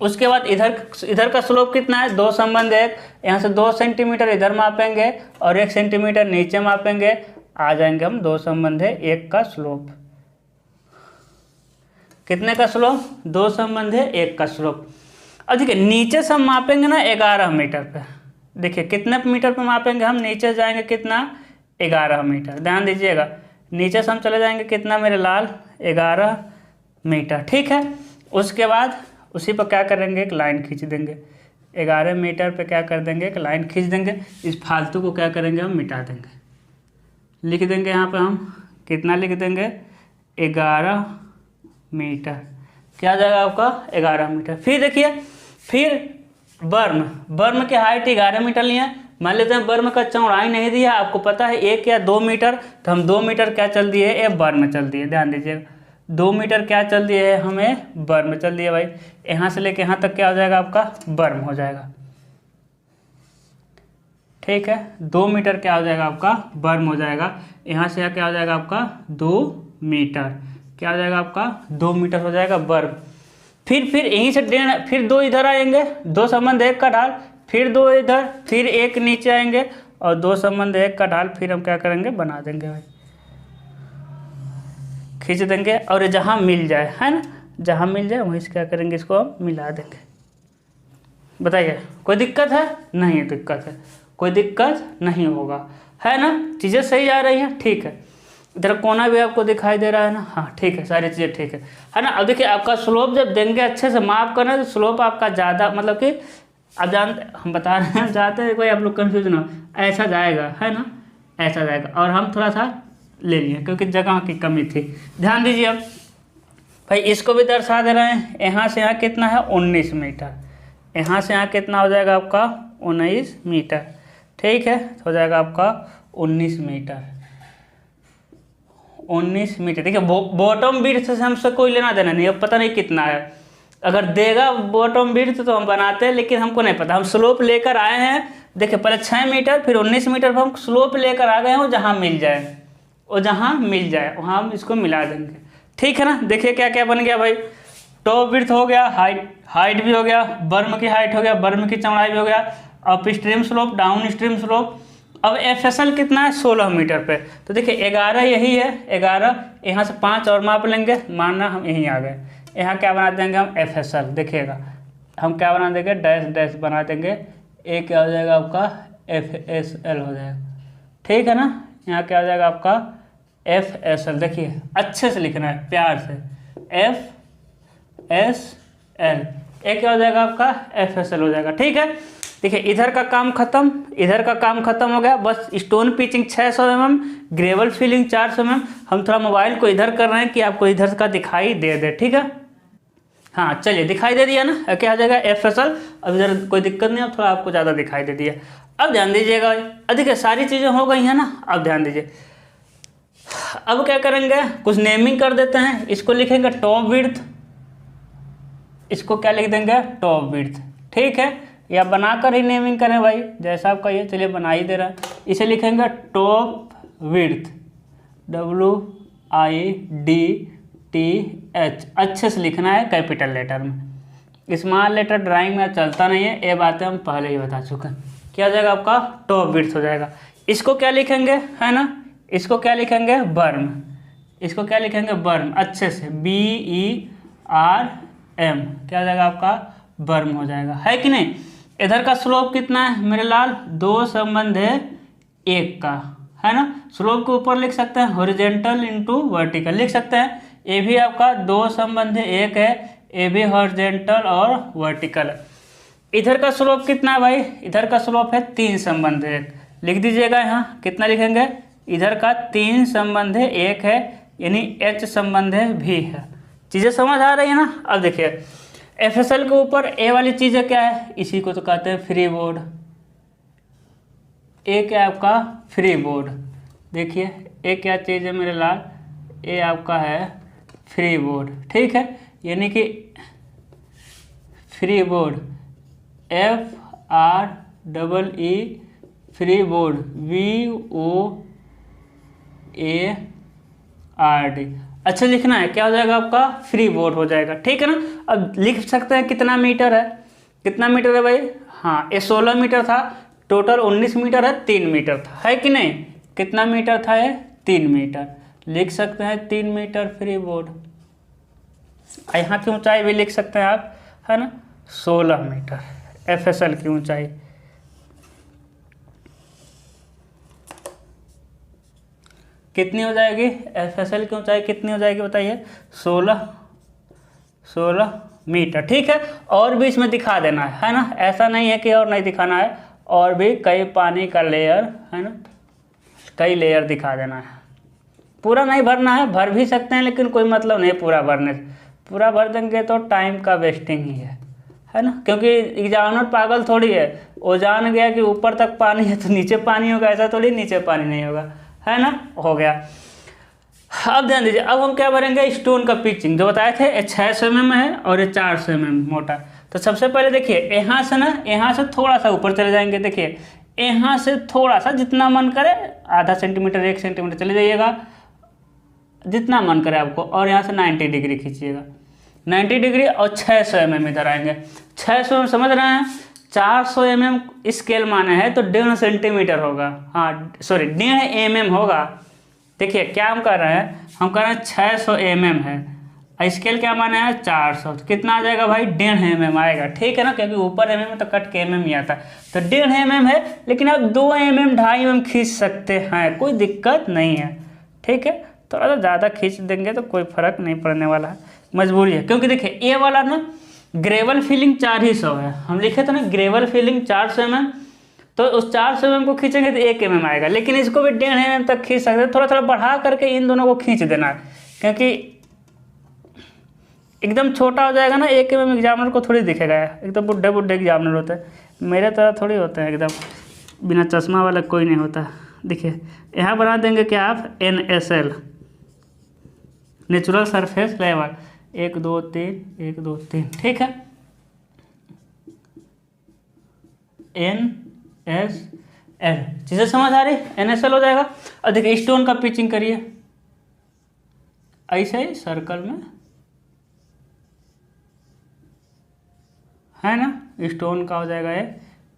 उसके बाद इधर का स्लोप कितना है 2 संबंध 1। यहाँ से 2 सेंटीमीटर इधर मापेंगे और 1 सेंटीमीटर नीचे मापेंगे, आ जाएंगे हम 2 संबंध 1 का स्लोप। कितने का स्लोप 2 संबंध 1 का स्लोप। अब देखिए नीचे से हम मापेंगे ना 11 मीटर पे। देखिए कितने मीटर पे मापेंगे हम, नीचे जाएंगे कितना 11 मीटर। ध्यान दीजिएगा नीचे से हम चले जाएंगे कितना मेरे लाल 11 मीटर। ठीक है, उसके बाद उसी पर क्या करेंगे एक लाइन खींच देंगे। 11 मीटर पे क्या कर देंगे एक लाइन खींच देंगे। इस फालतू को क्या करेंगे हम मिटा देंगे, लिख देंगे यहाँ पे हम कितना लिख देंगे 11 मीटर। क्या जाएगा आपका 11 मीटर। फिर देखिए, फिर बर्म की हाइट 11 मीटर लिए। मान लेते हैं बर्म का चौड़ाई नहीं दिया, आपको पता है 1 या 2 मीटर, तो हम 2 मीटर क्या चल दिए ये बर्म चल दिए। ध्यान दीजिएगा 2 मीटर क्या चल दिए है हमें बर्म चल दिए भाई। यहाँ से लेके यहाँ तक क्या हो जाएगा आपका बर्म हो जाएगा। ठीक है, 2 मीटर क्या हो जाएगा आपका बर्म हो जाएगा। यहाँ से क्या हो जाएगा आपका 2 मीटर, क्या हो जाएगा आपका 2 मीटर हो जाएगा बर्म। फिर यहीं से फिर 2 इधर आएंगे, 2 संबंध 1 का ढाल, फिर 2 इधर, फिर 1 नीचे आएंगे और 2 संबंध 1 का ढाल फिर हम क्या करेंगे, बना देंगे भाई, खींच देंगे और जहाँ मिल जाए, है ना, जहाँ मिल जाए वहीं से क्या करेंगे, इसको हम मिला देंगे। बताइए कोई दिक्कत है? नहीं दिक्कत है, कोई दिक्कत नहीं होगा, है ना, चीज़ें सही जा रही हैं, ठीक है। इधर कोना भी आपको दिखाई दे रहा है ना, हाँ ठीक है, सारी चीज़ें ठीक है ना। अब देखिए आपका स्लोप जब देंगे अच्छे से माप करना तो स्लोप आपका ज़्यादा, मतलब कि आप जानते, हम बता रहे हैं, चाहते हैं कोई आप लोग कन्फ्यूज ना हो, ऐसा जाएगा, है ना, ऐसा जाएगा, और हम थोड़ा सा ले लिए क्योंकि जगह की कमी थी। ध्यान दीजिए अब भाई, इसको भी दर्शा दे रहे हैं, यहाँ से यहाँ कितना है 19 मीटर, यहाँ से यहाँ कितना हो जाएगा आपका 19 मीटर, ठीक है, तो हो जाएगा आपका 19 मीटर, 19 मीटर। देखिए बॉटम विड्थ से हमसे कोई लेना देना नहीं, अब पता नहीं कितना है, अगर देगा बॉटम विड्थ तो हम बनाते हैं, लेकिन हमको नहीं पता, हम स्लोप लेकर आए हैं। देखिए पहले 6 मीटर फिर 19 मीटर पर हम स्लोप लेकर आ गए हैं, वो जहाँ मिल जाए, वो जहाँ मिल जाए वहाँ हम इसको मिला देंगे, ठीक है ना। देखिए क्या क्या बन गया भाई, टॉप विड्थ हो गया, हाइट भी हो गया, बर्म की हाइट हो गया, बर्म की चौड़ाई भी हो गया, up stream slope, down stream slope. अब FSL कितना है 16 मीटर पे, तो देखिए 11 यही है, 11 यहाँ से 5 और माप लेंगे, मानना हम यहीं आ गए, यहाँ क्या बना देंगे हम FSL, देखिएगा हम क्या बना देंगे, डैश डैश बना देंगे, एक क्या हो जाएगा आपका FSL हो जाएगा, ठीक है ना। यहाँ क्या हो जाएगा आपका FSL, देखिए अच्छे से लिखना है प्यार से, FSL, एक क्या हो जाएगा आपका FSL हो जाएगा, ठीक है। देखिए इधर का काम खत्म, इधर का काम खत्म हो गया, बस stone pitching 600 mm, gravel filling 400 mm। हम थोड़ा मोबाइल को इधर कर रहे हैं कि आपको इधर का दिखाई दे दे, ठीक है। हाँ चलिए दिखाई दे दिया ना, क्या आ जाएगा FSL। अब इधर कोई दिक्कत नहीं, अब थोड़ा आपको ज़्यादा दिखाई दे दिया। अब ध्यान दीजिएगा, देखिए सारी चीज़ें हो गई हैं ना, अब ध्यान दीजिए, अब क्या करेंगे, कुछ नेमिंग कर देते हैं, इसको लिखेंगे टॉप विड्थ, इसको क्या लिख देंगे, टॉप विड्थ, ठीक है, या बनाकर ही नेमिंग करें भाई, जैसा आप कहिए, चलिए बना ही दे रहा है। इसे लिखेंगे टॉप विड्थ, WIDTH, अच्छे से लिखना है कैपिटल लेटर में, स्मॉल लेटर ड्राइंग में चलता नहीं है, ये बातें हम पहले ही बता चुके हैं। क्या हो जाएगा आपका टॉप विड्थ हो जाएगा। इसको क्या लिखेंगे, है ना, इसको क्या लिखेंगे, बर्म, इसको क्या लिखेंगे, बर्म, अच्छे से BERM, क्या हो जाएगा आपका बर्म हो जाएगा, है कि नहीं। इधर का स्लोप कितना है मेरे लाल, 2 संबंध 1 का, है ना। स्लोप के ऊपर लिख सकते हैं हॉरिजॉन्टल इंटू वर्टिकल लिख सकते हैं, ये भी आपका 2 संबंध 1 है, ये भी हॉरिजॉन्टल और वर्टिकल है। इधर का स्लोप कितना है भाई, इधर का स्लोप है 3 संबंध 1, लिख दीजिएगा, यहाँ कितना लिखेंगे, इधर का 3 संबंध 1 है, यानी H संबंध भी है। चीज़ें समझ आ रही है ना। अब देखिए FSL के ऊपर ए वाली चीज़ें क्या है, इसी को तो कहते हैं फ्री बोर्ड, ए क्या है आपका फ्री बोर्ड। देखिए ए क्या चीज़ है मेरे लाल, ए आपका है फ्री बोर्ड, ठीक है, यानी कि free board, FREE free board, BOARD, अच्छा लिखना है, क्या हो जाएगा आपका फ्री बोर्ड हो जाएगा, ठीक है ना। अब लिख सकते हैं कितना मीटर है, कितना मीटर है भाई, हाँ ये 16 मीटर था, टोटल 19 मीटर है, 3 मीटर था, है कि नहीं, कितना मीटर था ये 3 मीटर, लिख सकते हैं 3 मीटर फ्री बोर्ड। यहाँ की ऊंचाई भी लिख सकते हैं आप, है ना, 16 मीटर FSL की ऊंचाई। कितनी हो जाएगी FSL की ऊंचाई, कितनी हो जाएगी बताइए, 16 मीटर, ठीक है। और भी इसमें दिखा देना है ना, ऐसा नहीं है कि और नहीं दिखाना है, और भी कई पानी का लेयर, है ना, कई लेयर दिखा देना है, पूरा नहीं भरना है, भर भी सकते हैं लेकिन कोई मतलब नहीं पूरा भरने से, पूरा भर देंगे तो टाइम का वेस्टिंग ही है ना, क्योंकि एग्जामिनर पागल थोड़ी है, वो जान गया कि ऊपर तक पानी है तो नीचे पानी होगा, ऐसा थोड़ी नीचे पानी नहीं होगा, है ना, हो गया। अब ध्यान दीजिए, अब हम क्या भरेंगे, स्टोन का पिचिंग जो बताए थे, ये 600 mm है और ये 400 mm मोटा। तो सबसे पहले देखिए यहाँ से ना, यहाँ से थोड़ा सा ऊपर चले जाएंगे, देखिए यहाँ से थोड़ा सा जितना मन करे, आधा सेंटीमीटर 1 सेंटीमीटर चले जाइएगा, जितना मन करे आपको, और यहाँ से 90 डिग्री खींचिएगा, 90 डिग्री, और 600 mm इधर आएंगे। 600 समझ रहे हैं, 400 mm स्केल माने है तो 1.5 सेंटीमीटर होगा, हाँ सॉरी 1.5 mm होगा। देखिए क्या हम कर रहे हैं, हम कर रहे हैं 600 mm है, स्केल क्या माने है 400, तो कितना आ जाएगा भाई 1.5 mm आएगा, ठीक है ना, क्योंकि ऊपर mm तो कट के mm ही आता है, तो 1.5 mm है, लेकिन आप 2 mm 2.5 mm खींच सकते हैं, कोई दिक्कत नहीं है, ठीक है। थोड़ा सा ज़्यादा खींच देंगे तो कोई फर्क नहीं पड़ने वाला है, मजबूरी है, क्योंकि देखिए ये वाला ना ग्रेवल फिलिंग 400 है, हम लिखे थे ना ग्रेवल फिलिंग 400 mm, तो उस 400 mm को खींचेंगे तो 1 mm आएगा, लेकिन इसको भी 1.5 mm तक खींच सकते हैं, थोड़ा थोड़ा बढ़ा करके इन दोनों को खींच देना है, क्योंकि एकदम छोटा हो जाएगा ना 1 mm एग्जामिनर को थोड़ी दिखेगा, एकदम बुढ़े बुढ़े एग्जामिनर होते हैं, मेरे तरह थोड़ी होते हैं, एकदम बिना चश्मा वाला कोई नहीं होता। देखिए यहाँ बना देंगे क्या आप NSL, नेचुरल सरफेस लेवल, 1 2 3 1 2 3, ठीक है, NSL, चीज़ें समझ आ रही, NSL हो जाएगा। और देखिए स्टोन का पिचिंग करिए ऐसे ही सर्कल में, है ना, स्टोन का हो जाएगा ये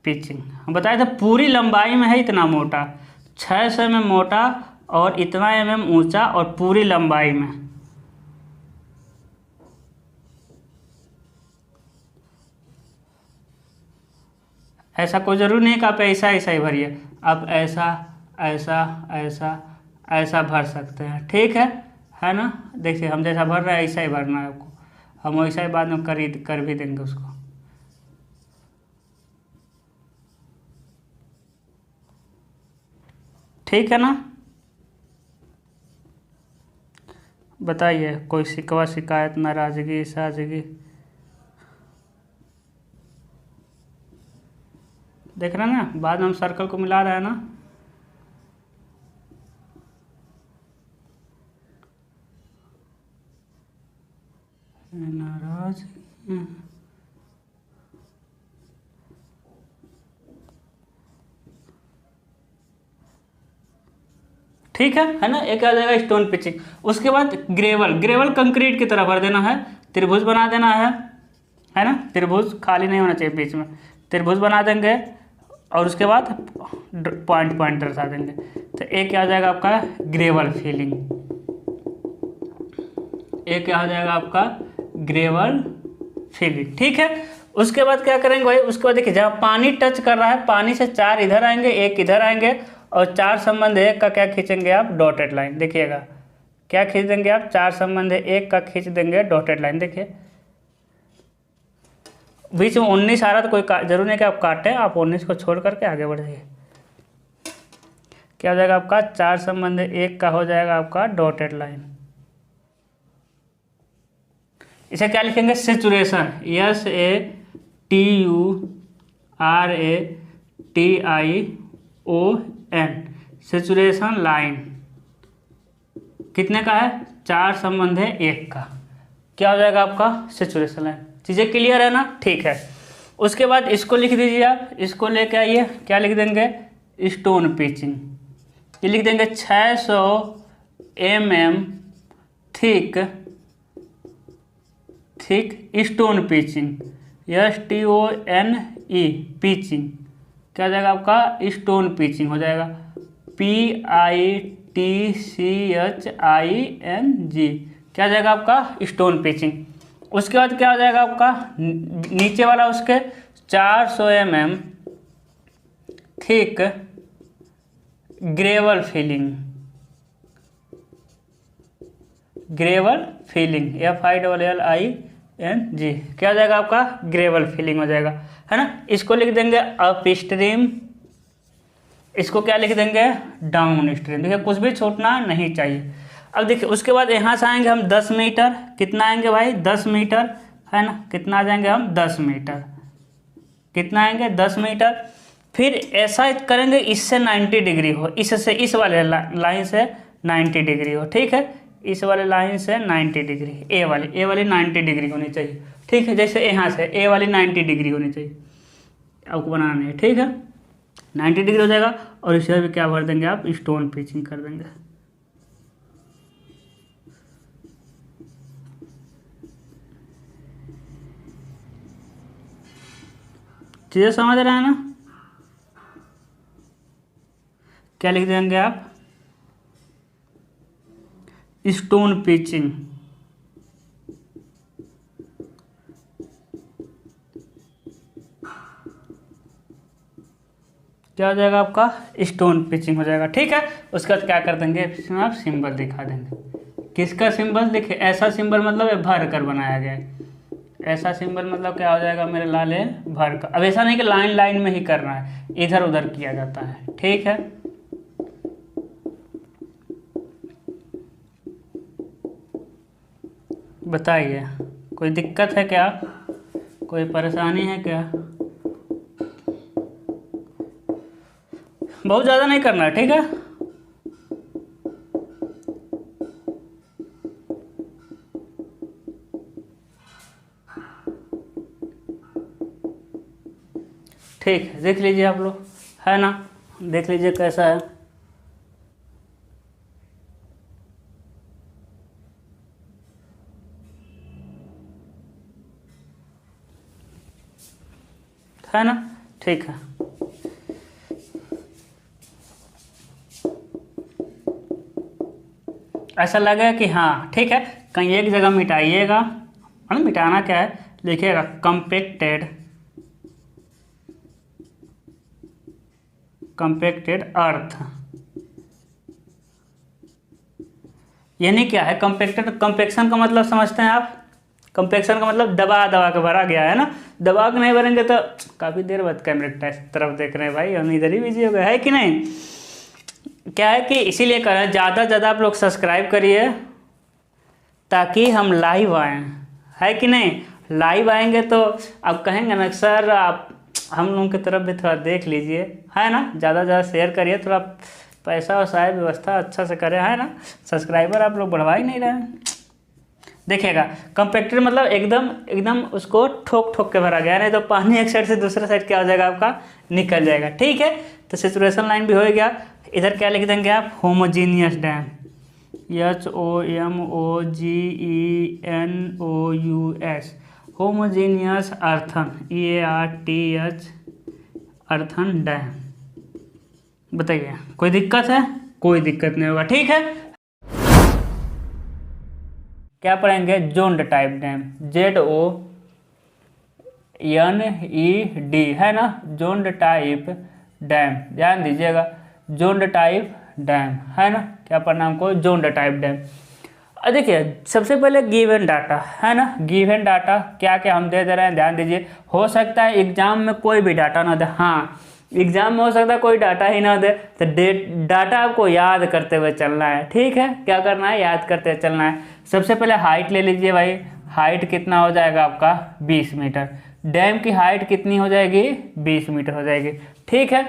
पिचिंग। हम बताए थे पूरी लंबाई में है इतना मोटा, 600 mm मोटा और इतना mm ऊंचा, और पूरी लंबाई में। ऐसा कोई ज़रूरी नहीं कि आप ऐसा ऐसा ही भरिए, आप ऐसा ऐसा ऐसा ऐसा भर सकते हैं, ठीक है ना। देखिए हम जैसा भर रहे हैं ऐसा ही भरना है आपको, हम वैसा ही बाद में कर भी देंगे उसको। ठीक है ना, बताइए कोई शिकवा शिकायत नाराज़गी साजगी, देख रहे हैं ना, बाद में हम सर्कल को मिला रहे हैं ना, नाराज ठीक है ना। एक आ जाएगा स्टोन पिचिंग, उसके बाद ग्रेवल कंक्रीट की तरह भर देना है, त्रिभुज बना देना है ना, त्रिभुज खाली नहीं होना चाहिए बीच में, त्रिभुज बना देंगे और उसके बाद पॉइंट दर्शा देंगे, तो एक क्या आ जाएगा आपका ग्रेवल फिलिंग, एक क्या हो जाएगा आपका ग्रेवल फिलिंग, ठीक है। उसके बाद क्या करेंगे भाई, उसके बाद देखिए जहाँ पानी टच कर रहा है, पानी से 4 इधर आएंगे 1 इधर आएंगे, और 4 संबंध 1 का क्या खींचेंगे आप डॉटेड लाइन, देखिएगा क्या खींच देंगे आप, 4 संबंध 1 का खींच देंगे डॉटेड लाइन, देखिए बीच में 19 आ रहा तो कोई जरूर नहीं कि आप काटें, आप 19 को छोड़ करके आगे बढ़ जाइए। क्या हो जाएगा आपका 4 संबंध 1 का हो जाएगा आपका डॉटेड लाइन, इसे क्या लिखेंगे सेचुरेशन, SATURATION, सेचुरेशन लाइन कितने का है 4 संबंध 1 का, क्या हो जाएगा आपका सेचुरेशन लाइन। चीज़ें क्लियर है ना, ठीक है। उसके बाद इसको लिख दीजिए आप, इसको लेके आइए, क्या लिख देंगे स्टोन पिचिंग, ये लिख देंगे 600 mm thick stone pitching, STONE pitching, क्या हो जाएगा आपका स्टोन पिचिंग हो जाएगा, PITCHING, क्या हो जाएगा आपका स्टोन पिचिंग। उसके बाद क्या हो जाएगा आपका नीचे वाला उसके 400 mm thick gravel filling, FILLING, क्या हो जाएगा आपका ग्रेवल फिलिंग हो जाएगा, है ना। इसको लिख देंगे अप स्ट्रीम, इसको क्या लिख देंगे डाउन स्ट्रीम, देखिए कुछ भी छूटना नहीं चाहिए। अब देखिए उसके बाद यहाँ से आएंगे हम 10 मीटर, कितना आएंगे भाई 10 मीटर, है ना, कितना आ जाएंगे हम 10 मीटर, कितना आएंगे 10 मीटर। फिर ऐसा करेंगे इससे 90 डिग्री हो, इससे इस वाले लाइन से 90 डिग्री हो, ठीक है, इस वाले लाइन से 90 डिग्री, ए वाली 90 डिग्री होनी चाहिए, ठीक है, जैसे यहाँ से ए वाली 90 डिग्री होनी चाहिए आपको बनाना है, ठीक है, 90 डिग्री हो जाएगा। और इसे भी क्या भर देंगे आप स्टोन पिचिंग कर देंगे, चीज़ें समझ रहे हैं ना? क्या लिख देंगे आप? Stone pitching. क्या हो जाएगा आपका? स्टोन पिचिंग हो जाएगा। ठीक है, उसके बाद क्या कर देंगे, इसमें आप सिंबल दिखा देंगे। किसका सिंबल? देखिए ऐसा सिंबल मतलब है भर कर बनाया गया है। ऐसा सिंबल मतलब क्या हो जाएगा मेरे लाल है? भर कर। अब ऐसा नहीं कि लाइन लाइन में ही करना है, इधर उधर किया जाता है। ठीक है, बताइए कोई दिक्कत है क्या? कोई परेशानी है क्या? बहुत ज़्यादा नहीं करना है, ठीक है? ठीक है, देख लीजिए आप लोग, है ना? देख लीजिए कैसा है ना? ठीक है, ऐसा लगे कि हाँ ठीक है, कहीं एक जगह मिटाइएगा, है ना? मिटाना क्या है, लिखिएगा कंपेक्टेड, कंपेक्टेड अर्थ। यानी क्या है कंपेक्टेड? कंपेक्शन का मतलब समझते हैं आप? कंपेक्शन का मतलब दबा दबा के भरा गया है ना। दबा के नहीं भरेंगे तो काफ़ी देर बाद कैमरे की तरफ देख रहे हैं भाई, हम इधर ही बिजी हो गए, है कि नहीं? क्या है कि इसीलिए कर रहे हैं, ज़्यादा से ज़्यादा आप लोग सब्सक्राइब करिए ताकि हम लाइव आएँ, है कि नहीं? लाइव आएंगे तो आप कहेंगे ना सर आप हम लोगों की तरफ भी थोड़ा देख लीजिए, है ना? ज़्यादा से ज़्यादा शेयर करिए, थोड़ा पैसा वैसा व्यवस्था अच्छा से करें, है ना? सब्सक्राइबर आप लोग बढ़वा ही नहीं रहे हैं। देखिएगा कंपेक्टेड मतलब एकदम एकदम उसको ठोक ठोक के भरा गया, नहीं तो पानी एक साइड से दूसरे साइड क्या हो जाएगा आपका? निकल जाएगा। ठीक है, तो सैचुरेशन लाइन भी हो गया। इधर क्या लिख देंगे आप? Homogeneous dam, HOMOGENOUS, homogeneous earthen, EARTH, earthen dam. बताइए कोई दिक्कत है? कोई दिक्कत नहीं होगा। ठीक है, क्या पढ़ेंगे? जोन्ड टाइप डैम, ZONED, है ना? जोन्ड टाइप डैम, ध्यान दीजिएगा, जोन्ड टाइप डैम, है ना? क्या पढ़ना हमको? Zoned type dam. देखिए सबसे पहले गिवन डाटा, है ना? गिवन डाटा क्या क्या हम दे रहे हैं, ध्यान दीजिए। हो सकता है एग्जाम में कोई भी डाटा ना दे, हाँ एग्जाम में हो सकता है कोई डाटा ही ना दे, तो डाटा आपको याद करते हुए चलना है। ठीक है, क्या करना है? याद करते हुए चलना है। सबसे पहले हाइट ले लीजिए भाई, हाइट कितना हो जाएगा आपका? 20 मीटर। डैम की हाइट कितनी हो जाएगी? 20 मीटर हो जाएगी। ठीक है,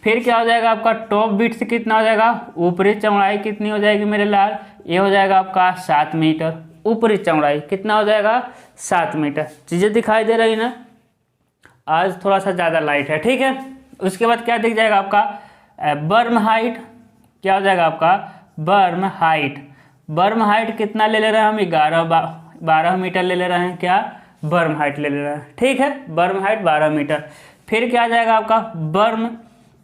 फिर क्या हो जाएगा आपका? टॉप विड्थ से कितना हो जाएगा? ऊपरी चौड़ाई कितनी हो जाएगी मेरे लाल? ये हो जाएगा आपका 7 मीटर। ऊपरी चौड़ाई कितना हो जाएगा? 7 मीटर। चीज़ें दिखाई दे रही ना? आज थोड़ा सा ज़्यादा लाइट है। ठीक है, उसके बाद क्या दिख जाएगा आपका? बर्म हाइट। क्या हो जाएगा आपका? बर्म हाइट। बर्म हाइट कितना ले रहे हैं हम? 12 मीटर ले ले रहे हैं। क्या? बर्म हाइट ले ले रहे हैं। ठीक है, बर्म हाइट 12 मीटर। फिर क्या आ जाएगा आपका?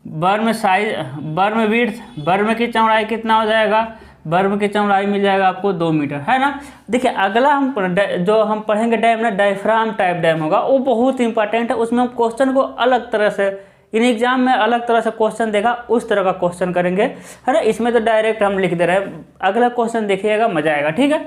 बर्म साइज, बर्म विड्थ, बर्म की चौड़ाई कितना हो जाएगा? बर्म की चौड़ाई मिल जाएगा आपको 2 मीटर, है ना? देखिए अगला हम जो हम पढ़ेंगे डैम ना, डायफ्राम टाइप डैम होगा, वो बहुत इंपॉर्टेंट है। उसमें हम क्वेश्चन को अलग तरह से, इन एग्जाम में अलग तरह से क्वेश्चन देगा, उस तरह का क्वेश्चन करेंगे, है ना? इसमें तो डायरेक्ट हम लिख दे रहे हैं, अगला क्वेश्चन देखिएगा, मजा आएगा। ठीक है,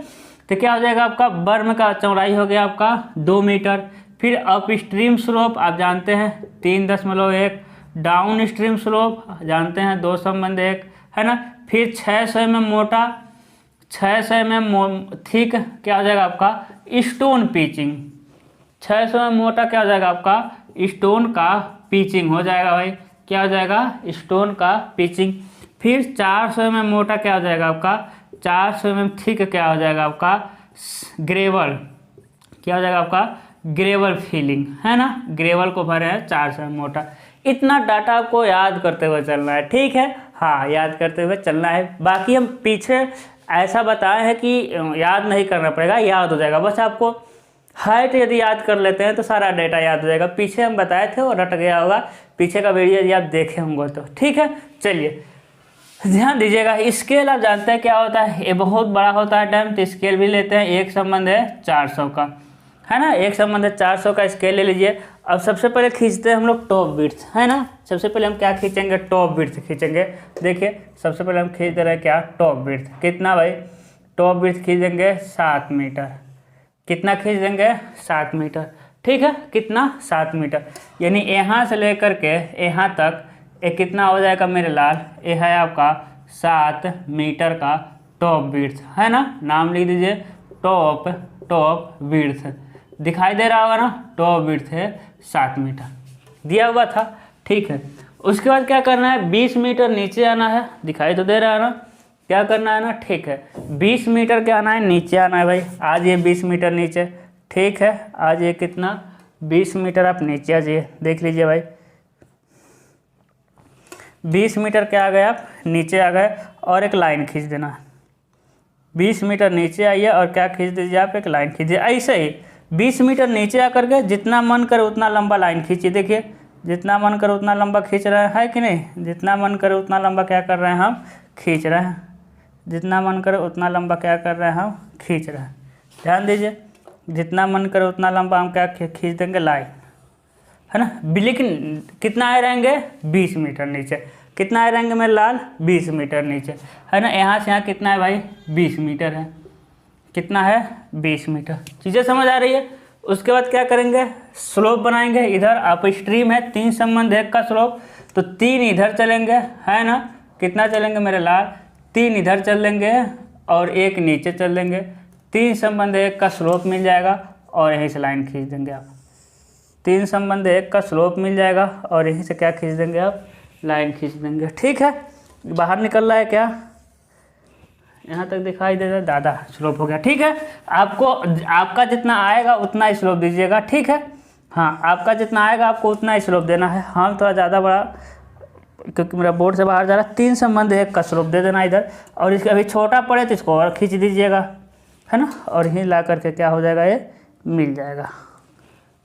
तो क्या हो जाएगा आपका? बर्म का चौड़ाई हो गया आपका 2 मीटर। फिर अप स्ट्रीम स्लोप आप जानते हैं 3.1, डाउन स्ट्रीम स्लोप जानते हैं 2.1, है ना? फिर 600 mm मोटा, 600 mm थिक क्या हो जाएगा आपका? Stone pitching. 600 mm मोटा क्या हो जाएगा आपका? स्टोन का पिचिंग हो जाएगा भाई। क्या हो जाएगा? स्टोन का पिचिंग। फिर 400 mm मोटा क्या हो जाएगा आपका? 400 mm थिक क्या हो जाएगा आपका? ग्रेवल। क्या हो जाएगा आपका? ग्रेवल फिलिंग, है ना? ग्रेवल को भरे हैं 400 mm मोटा। इतना डाटा आपको याद करते हुए चलना है। ठीक है, हाँ याद करते हुए चलना है। बाकी हम पीछे ऐसा बताए हैं कि याद नहीं करना पड़ेगा, याद हो जाएगा। बस आपको हाइट यदि याद कर लेते हैं तो सारा डेटा याद हो जाएगा। पीछे हम बताए थे और रट गया होगा, पीछे का वीडियो यदि आप देखे होंगे तो। ठीक है, चलिए ध्यान दीजिएगा। स्केल आप जानते हैं क्या होता है, ये बहुत बड़ा होता है डैम, तो स्केल भी लेते हैं। एक संबंध है 400 का, है ना, एक संबंध है 400 का स्केल ले लीजिए। अब सबसे पहले खींचते हैं हम लोग टॉप विड्थ, है ना। सबसे पहले हम क्या खींचेंगे, टॉप विड्थ खींचेंगे। देखिए सबसे पहले हम खींच दे रहे हैं क्या, टॉप विड्थ। कितना भाई, टॉप विड्थ खींचेंगे 7 मीटर। कितना खींच देंगे, 7 मीटर। ठीक है, कितना, 7 मीटर। यानी यहाँ से लेकर के यहाँ तक ये कितना हो जाएगा मेरे लाल, ये है आपका 7 मीटर का टॉप विड्थ, है ना। नाम लिख दीजिए, टॉप विड्थ। दिखाई दे रहा होगा ना, टॉप विड्थ है 7 मीटर दिया हुआ था। ठीक है, उसके बाद क्या करना है, 20 मीटर नीचे आना है। दिखाई तो दे रहा है ना, क्या करना है ना, ठीक है 20 मीटर क्या आना है, नीचे आना है भाई। आज ये 20 मीटर नीचे, ठीक है, आज ये कितना, 20 मीटर आप नीचे आ जाइए। देख लीजिए भाई 20 मीटर क्या आ गए, आप नीचे आ गए और एक लाइन खींच देना है। 20 मीटर नीचे आइए और क्या खींच दीजिए आप, एक लाइन खींचिए। ऐसे ही 20 मीटर नीचे आकर के जितना मन करे उतना लंबा लाइन खींचिए। देखिए जितना मन करे उतना लंबा खींच रहे हैं, है कि नहीं, जितना मन करे उतना लंबा क्या कर रहे हैं हम, खींच रहे हैं। जितना मन करे उतना लंबा क्या कर रहे हैं हम, खींच रहे हैं। ध्यान दीजिए, जितना मन करे उतना लंबा हम क्या खींच देंगे, लाइन, है ना। लेकिन कितना आए रहेंगे, 20 मीटर नीचे। कितना आए रहेंगे मेरे लाल, 20 मीटर नीचे, है ना। यहाँ से यहाँ कितना है भाई, 20 मीटर है। कितना है, 20 मीटर। चीज़ें समझ आ रही है। उसके बाद क्या करेंगे, स्लोप बनाएंगे। इधर अप स्ट्रीम है, 3 संबंध 1 का स्लोप, तो 3 इधर चलेंगे, है ना। कितना चलेंगे मेरे लाल, 3 इधर चल लेंगे और 1 नीचे चल लेंगे। 3 संबंध 1 का स्लोप मिल जाएगा और यहीं से लाइन खींच देंगे आप। 3 संबंध 1 का स्लोप मिल जाएगा और यहीं से क्या खींच देंगे आप, लाइन खींच देंगे। ठीक है, बाहर निकल रहा है क्या, यहाँ तक दिखाई दे रहा है, दादा स्लोप हो गया। ठीक है, आपको आपका जितना आएगा उतना ही स्लोप दीजिएगा। ठीक है, हाँ आपका जितना आएगा आपको उतना ही स्लोप देना है। हाँ थोड़ा ज़्यादा बड़ा क्योंकि मेरा बोर्ड से बाहर जा रहा है। 3 संबंध 1 का स्लोप दे देना इधर, और इसके अभी छोटा पड़े तो इसको और खींच दीजिएगा, है ना। और यहीं ला करके क्या हो जाएगा, ये मिल जाएगा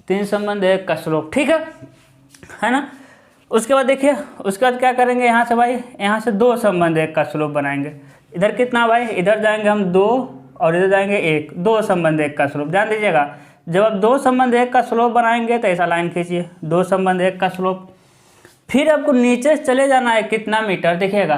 3 संबंध 1 का स्लोप। ठीक है ना। उसके बाद देखिए, उसके बाद क्या करेंगे, यहाँ से भाई यहाँ से 2 संबंध 1 का स्लोप बनाएंगे। इधर कितना भाई, इधर जाएंगे हम 2 और इधर जाएंगे 1, 2 संबंध 1 का स्लोप। ध्यान दीजिएगा, जब आप 2 संबंध 1 का स्लोप बनाएंगे तो ऐसा लाइन खींचिए, 2 संबंध 1 का स्लोप। फिर आपको नीचे चले जाना है, कितना मीटर, देखिएगा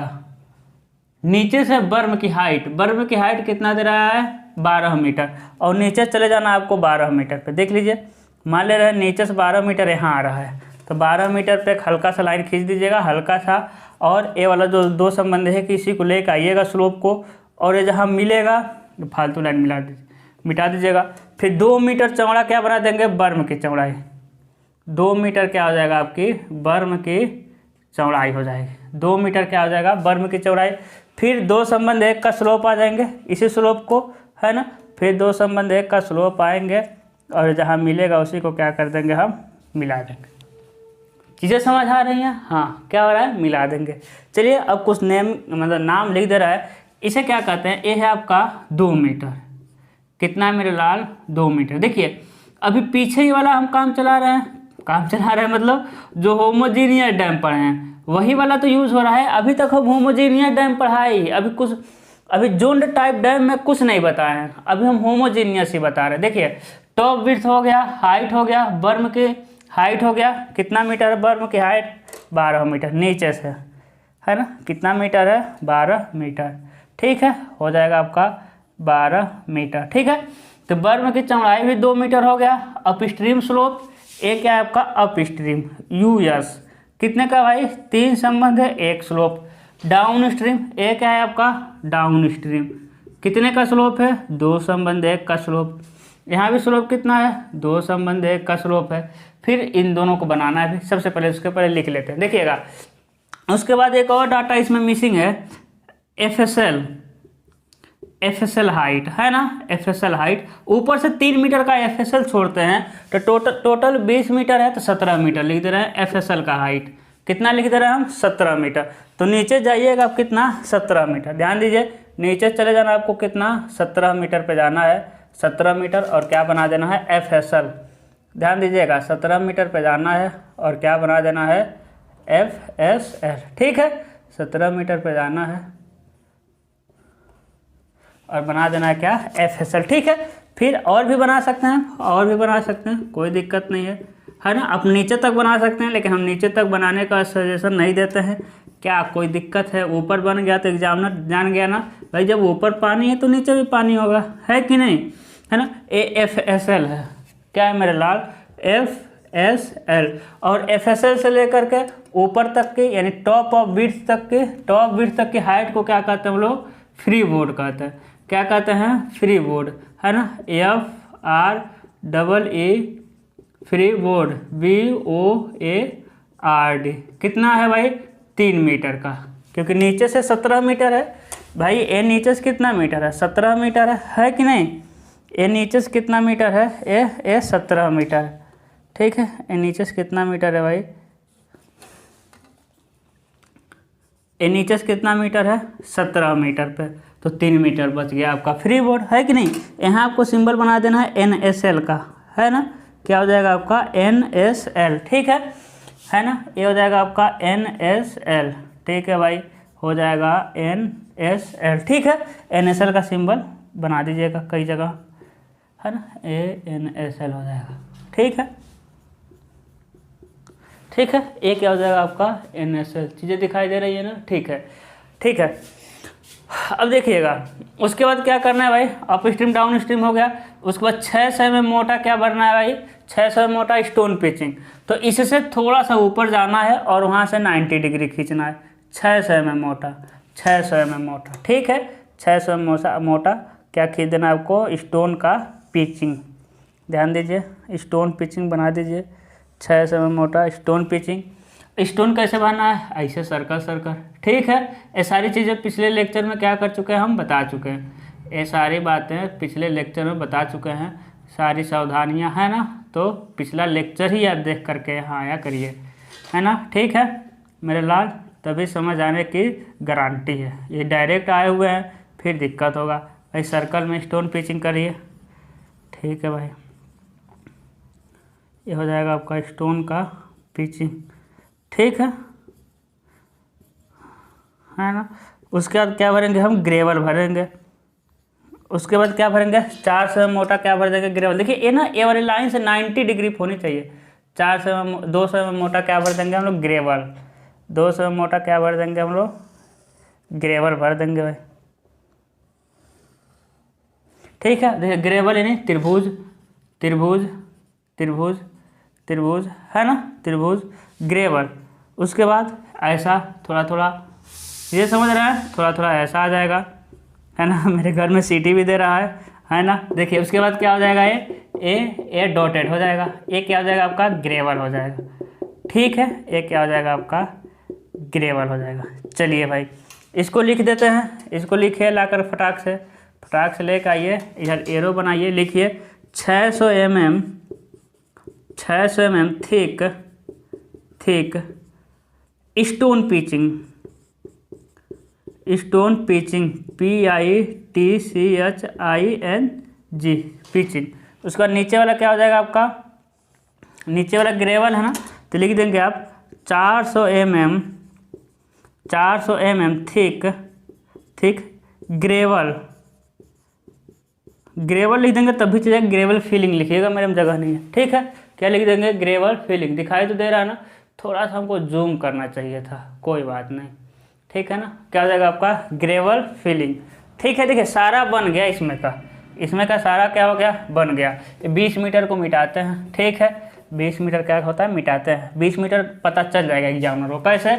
नीचे से बर्म की हाइट कितना दे रहा है, 12 मीटर, और नीचे चले जाना आपको 12 मीटर पे। देख लीजिए, मान ले रहे हैं नीचे से 12 मीटर यहाँ आ रहा है, तो 12 मीटर पे एक हल्का सा लाइन खींच दीजिएगा, हल्का सा। और ये वाला जो 2 संबंध है कि इसी को लेकर आइएगा स्लोप को, और ये जहाँ मिलेगा फालतू लाइन मिटा दीजिएगा। फिर 2 मीटर चौड़ा क्या बना देंगे, बर्म की चौड़ाई। 2 मीटर क्या हो जाएगा, आपकी बर्म की चौड़ाई हो जाएगी। 2 मीटर क्या हो जाएगा, बर्म की चौड़ाई। फिर 2 संबंध 1 का स्लोप आ जाएंगे, इसी स्लोप को, है ना। फिर 2 संबंध 1 का स्लोप आएंगे और जहाँ मिलेगा उसी को क्या कर देंगे, हम मिला देंगे। चीज़ें समझ आ रही हैं, हाँ क्या हो रहा है, मिला देंगे। चलिए अब कुछ नाम लिख दे रहा है। इसे क्या कहते हैं, ये है आपका 2 मीटर। कितना है मेरे लाल, 2 मीटर। देखिए अभी पीछे ही वाला हम काम चला रहे हैं, मतलब जो होमोजीनियस डैम पढ़े हैं वही वाला तो यूज़ हो रहा है। अभी तक हम होमोजीनियस डैम पढ़ाए ही, अभी जोन्ड टाइप डैम में कुछ नहीं बताए हैं, अभी हम होमोजीनियस ही बता रहे हैं। देखिए टॉप विड्थ हो गया, हाइट हो गया, बर्म की हाइट हो गया, कितना मीटर है बर्म की हाइट, 12 मीटर नीचे से, है ना। कितना मीटर है, 12 मीटर। ठीक है, हो जाएगा आपका 12 मीटर। ठीक है, तो बर्म की चौड़ाई भी 2 मीटर हो गया। अप स्ट्रीम स्लोप, एक क्या है आपका अप स्ट्रीम यूएस, कितने का भाई, 3 संबंध है 1 स्लोप। डाउन स्ट्रीम, एक क्या है आपका डाउन स्ट्रीम, कितने का स्लोप है, 2 संबंध 1 का स्लोप। यहाँ भी स्लोप कितना है, 2 संबंध 1 का स्लोप है। फिर इन दोनों को बनाना है, सबसे पहले उसके पहले लिख लेते हैं। देखिएगा उसके बाद एक और डाटा इसमें मिसिंग है, एफएसएल हाइट, है ना। एफएसएल हाइट ऊपर से 3 मीटर का एफएसएल छोड़ते हैं तो टोटल 20 मीटर है, तो 17 मीटर लिख दे रहे हैं। एफएसएल का हाइट कितना लिख दे रहे हैं हम, 17 मीटर। तो नीचे जाइएगा आप कितना, 17 मीटर। ध्यान दीजिए, नीचे चले जाना आपको कितना, 17 मीटर पे जाना है। 17 मीटर और क्या बना देना है FSL। ध्यान दीजिएगा 17 मीटर पे जाना है और क्या बना देना है FSL। ठीक है, 17 मीटर पे जाना है और बना देना है क्या FSL। ठीक है, फिर और भी बना सकते हैं, और भी बना सकते हैं, कोई दिक्कत नहीं है ना। आप नीचे तक बना सकते हैं, लेकिन हम नीचे तक बनाने का सजेशन नहीं देते हैं। क्या कोई दिक्कत है? ऊपर बन गया तो एग्जामिनर जान गया ना भाई, जब ऊपर पानी है तो नीचे भी पानी होगा, है कि नहीं, है ना। FSL है, क्या है मेरे लाल, FSL। और FSL से लेकर के ऊपर तक की यानी टॉप ऑफ विड्थ तक की हाइट को क्या कहते हैं हम लोग, फ्री बोर्ड कहते हैं। क्या कहते हैं, फ्री बोर्ड, है ना, FREE फ्री बोर्ड, BOARD। कितना है भाई, 3 मीटर का, क्योंकि नीचे से 17 मीटर है भाई। ए नीचे से कितना मीटर है, 17 मीटर है कि नहीं। ए नीचे से कितना मीटर है, ए 17 मीटर। ठीक है, ए नीचे से कितना मीटर है भाई, ए नीचे से कितना मीटर है, 17 मीटर पे, तो 3 मीटर बच गया आपका फ्री बोर्ड, है कि नहीं। यहाँ आपको सिंबल बना देना है NSL का, है ना। क्या हो जाएगा आपका NSL। ठीक है ना, ये हो जाएगा आपका NSL। ठीक है भाई, हो जाएगा NSL। ठीक है, NSL का सिंबल बना दीजिएगा कई जगह, है ना, NSL हो जाएगा। ठीक है, ये क्या हो जाएगा आपका NSL। चीज़ें दिखाई दे रही है ना। ठीक है। अब देखिएगा उसके बाद क्या करना है भाई, अप स्ट्रीम डाउन स्ट्रीम हो गया। उसके बाद 600 mm मोटा क्या भरना है भाई, 600 mm मोटा स्टोन पिचिंग। तो इससे थोड़ा सा ऊपर जाना है और वहाँ से 90 डिग्री खींचना है। 600 mm मोटा, 600 mm मोटा। ठीक है, 600 mm मोटा क्या खींच देना है आपको, स्टोन का पिचिंग। ध्यान दीजिए, स्टोन पिचिंग बना दीजिए, 600 mm मोटा स्टोन पिचिंग। स्टोन कैसे भरना है, ऐसे सर्कल। ठीक है, ये सारी चीज़ें पिछले लेक्चर में क्या कर चुके हैं, हम बता चुके हैं। ये सारी बातें पिछले लेक्चर में बता चुके हैं, सारी सावधानियां, है ना। तो पिछला लेक्चर ही आप देख करके यहाँ आया करिए, है ना। ठीक है मेरे लाल, तभी समझ आने की गारंटी है। ये डायरेक्ट आए हुए हैं फिर दिक्कत होगा भाई। सर्कल में स्टोन पिचिंग करिए। ठीक है भाई, ये हो जाएगा आपका स्टोन का पिचिंग। ठीक है ना। उसके बाद क्या भरेंगे हम, ग्रेवल भरेंगे। उसके बाद क्या भरेंगे, 400 mm मोटा क्या भर देंगे, ग्रेवल। देखिए ये ना, ये वाली लाइन से 90 डिग्री होनी चाहिए। 200 mm मोटा क्या भर देंगे हम लोग, ग्रेवल। 200 mm मोटा क्या भर देंगे हम लोग, ग्रेवल भर देंगे भाई। ठीक है, देखिए ग्रेवल यानी त्रिभुज, है ना, त्रिभुज ग्रेवल। उसके बाद ऐसा थोड़ा ये समझ रहे हैं, थोड़ा ऐसा आ जाएगा, है ना। मेरे घर में सीटी भी दे रहा है ना। देखिए उसके बाद क्या हो जाएगा, ये डॉटेड हो जाएगा। ये क्या हो जाएगा आपका, ग्रेवल हो जाएगा। ठीक है, ये क्या हो जाएगा आपका, ग्रेवल हो जाएगा। चलिए भाई इसको लिख देते हैं। इसको लिखिए लाकर फटाक से लेकर आइए, इधर एरो बनाइए, लिखिए 600 mm thick stone pitching PITCHING pitching. उसका नीचे वाला क्या हो जाएगा आपका, नीचे वाला ग्रेवल है ना, तो लिख देंगे आप 400 mm थिक ग्रेवल लिख देंगे, तभी चलेगा। ग्रेवल फीलिंग लिखिएगा, मेरे में जगह नहीं है। ठीक है, क्या लिख देंगे, ग्रेवल फीलिंग। दिखाई तो दे रहा है ना, थोड़ा सा हमको जूम करना चाहिए था, कोई बात नहीं। ठीक है ना, क्या हो जाएगा आपका, ग्रेवल फीलिंग। ठीक है, देखिए सारा बन गया, इसमें का सारा क्या हो गया, बन गया। 20 मीटर को मिटाते हैं। ठीक है, 20 मीटर क्या होता है, मिटाते हैं। 20 मीटर पता चल जाएगा एग्जामिनर को, कैसे,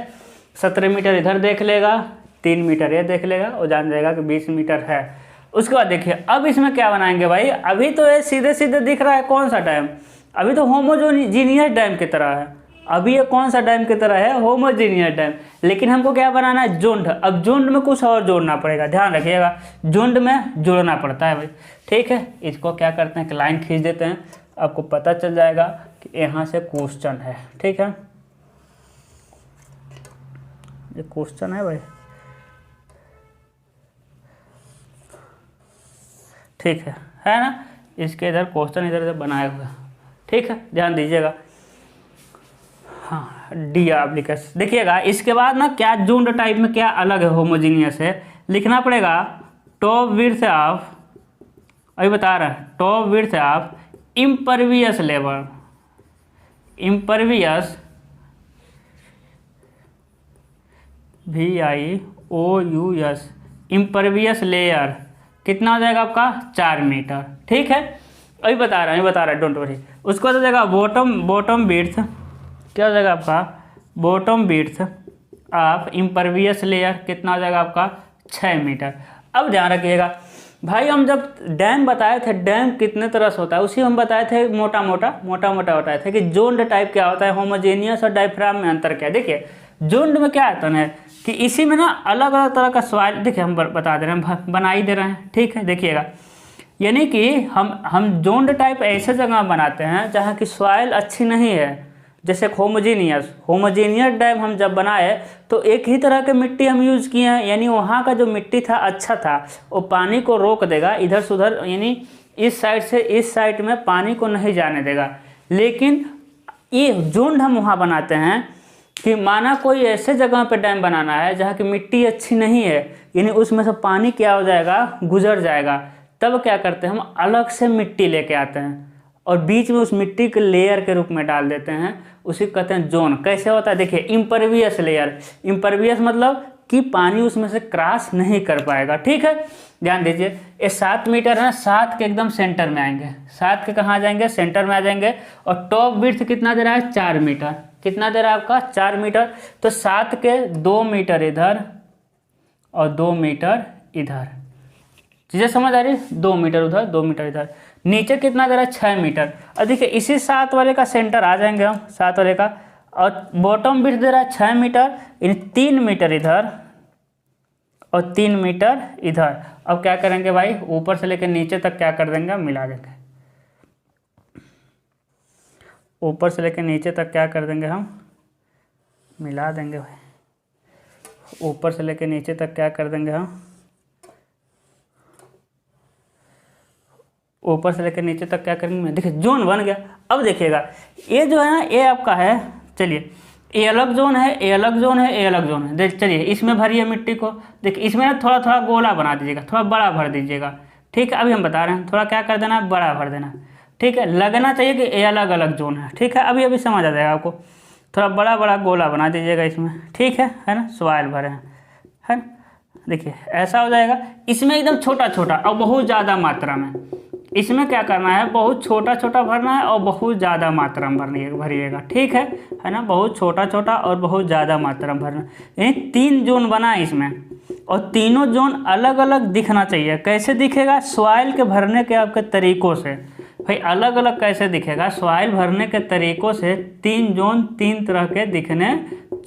17 मीटर इधर देख लेगा, 3 मीटर ये देख लेगा, वो जान जाएगा कि 20 मीटर है। उसके बाद देखिए अब इसमें क्या बनाएंगे भाई, अभी तो ये सीधे दिख रहा है कौन सा डैम, अभी तो होमोजीनियस डैम की तरह है। अभी ये कौन सा डैम की तरह है, होमोजीनियस डैम। लेकिन हमको क्या बनाना है, झुंड। अब झुंड में कुछ और जोड़ना पड़ेगा, ध्यान रखिएगा, झुंड में जोड़ना पड़ता है भाई। ठीक है, इसको क्या करते हैं कि लाइन खींच देते हैं, आपको पता चल जाएगा कि यहाँ से क्वेश्चन है। ठीक है, ये क्वेश्चन है भाई। ठीक है ना। इसके इधर क्वेश्चन इधर बनाया हुआ, ठीक है, ध्यान दीजिएगा। हाँ, डी एप्लीकेशन देखिएगा। इसके बाद ना क्या जून्ड टाइप में क्या अलग है होमोजीनियस है, लिखना पड़ेगा टॉप विड्थ ऑफ, अभी बता रहा है, top width of impervious level, impervious VIOUS impervious layer कितना हो जाएगा आपका 4 मीटर, ठीक है। अभी बता रहा है डोंट वरी। उसको हो जाएगा बॉटम विड्थ, क्या हो जाएगा आपका bottom width of impervious layer कितना हो जाएगा आपका 6 मीटर। अब ध्यान रखिएगा भाई, हम जब डैम बताए थे, डैम कितने तरह से होता है उसी हम बताए थे, मोटा मोटा बताए थे कि जोन्ड टाइप क्या होता है, होमोजेनियस और डायफ्राम में अंतर क्या है। देखिए जोन्ड में क्या आता है कि इसी में ना अलग अलग तरह का सॉइल, देखिए हम बता दे रहे हैं, बना ही दे रहे हैं, ठीक है। देखिएगा यानी कि हम जोन्ड टाइप ऐसे जगह बनाते हैं जहाँ की सॉइल अच्छी नहीं है, जैसे होमोजेनियस डैम हम जब बनाए तो एक ही तरह के मिट्टी हम यूज़ किए हैं, यानी वहाँ का जो मिट्टी था अच्छा था, वो पानी को रोक देगा इधर से उधर, यानी इस साइड से इस साइड में पानी को नहीं जाने देगा। लेकिन ये जोन्ड हम वहाँ बनाते हैं कि माना कोई ऐसे जगह पे डैम बनाना है जहाँ की मिट्टी अच्छी नहीं है, यानी उसमें से पानी क्या हो जाएगा, गुजर जाएगा, तब क्या करते हैं हम अलग से मिट्टी लेके आते हैं और बीच में उस मिट्टी के लेयर के रूप में डाल देते हैं, उसी कहते हैं जोन। कैसे होता है देखिए, इम्परवियस लेयर, इम्परवियस मतलब कि पानी उसमें से क्रॉस नहीं कर पाएगा, ठीक है। ध्यान दीजिए ये 7 मीटर है, 7 के एकदम सेंटर में आएंगे, 7 के कहाँ आ जाएंगे, सेंटर में आ जाएंगे। और टॉप विड्थ कितना दे रहा है 4 मीटर, कितना दे रहा है आपका 4 मीटर, तो 7 के 2 मीटर इधर और 2 मीटर इधर, चीज़ें समझ आ रही है, 2 मीटर उधर 2 मीटर इधर। नीचे कितना दे रहा है 6 मीटर। और देखिए इसी 7 वाले का सेंटर आ जाएंगे हम, 7 वाले का, और बॉटम विड्थ दे रहा है 6 मीटर, यानी 3 मीटर इधर और 3 मीटर इधर। अब क्या करेंगे भाई, ऊपर से लेकर नीचे तक क्या कर देंगे, मिला देंगे, ऊपर से लेकर नीचे तक क्या कर देंगे हम, मिला देंगे भाई, ऊपर से लेकर नीचे तक क्या कर देंगे हम, ऊपर से लेकर नीचे तक क्या करेंगे, देखिए जोन बन गया। अब देखिएगा ये जो है ना, ये आपका है, चलिए ये अलग जोन है, ये अलग जोन है, ये अलग जोन है। देख चलिए इसमें भरिए मिट्टी को, देखिए इसमें ना थोड़ा थोड़ा गोला बना दीजिएगा, थोड़ा बड़ा भर दीजिएगा, ठीक है। अभी हम बता रहे हैं थोड़ा क्या कर देना, बड़ा भर देना, ठीक है। लगना चाहिए कि ये अलग अलग जोन है, ठीक है। अभी समझ आ जाएगा आपको, थोड़ा बड़ा बड़ा गोला बना दीजिएगा इसमें, ठीक है ना, सॉइल भरे हैं, है ना। देखिए ऐसा हो जाएगा। इसमें एकदम छोटा छोटा और बहुत ज़्यादा मात्रा में, इसमें क्या करना है, बहुत छोटा छोटा भरना है और बहुत ज़्यादा मात्रा में भरिएगा, ठीक है ना। बहुत छोटा छोटा और बहुत ज़्यादा मात्रा में भरना, यानी 3 जोन बना है इसमें, और तीनों जोन अलग अलग दिखना चाहिए। कैसे दिखेगा, सॉइल के भरने के आपके तरीक़ों से भाई, अलग अलग कैसे दिखेगा, सॉइल भरने के तरीक़ों से 3 जोन 3 तरह के दिखने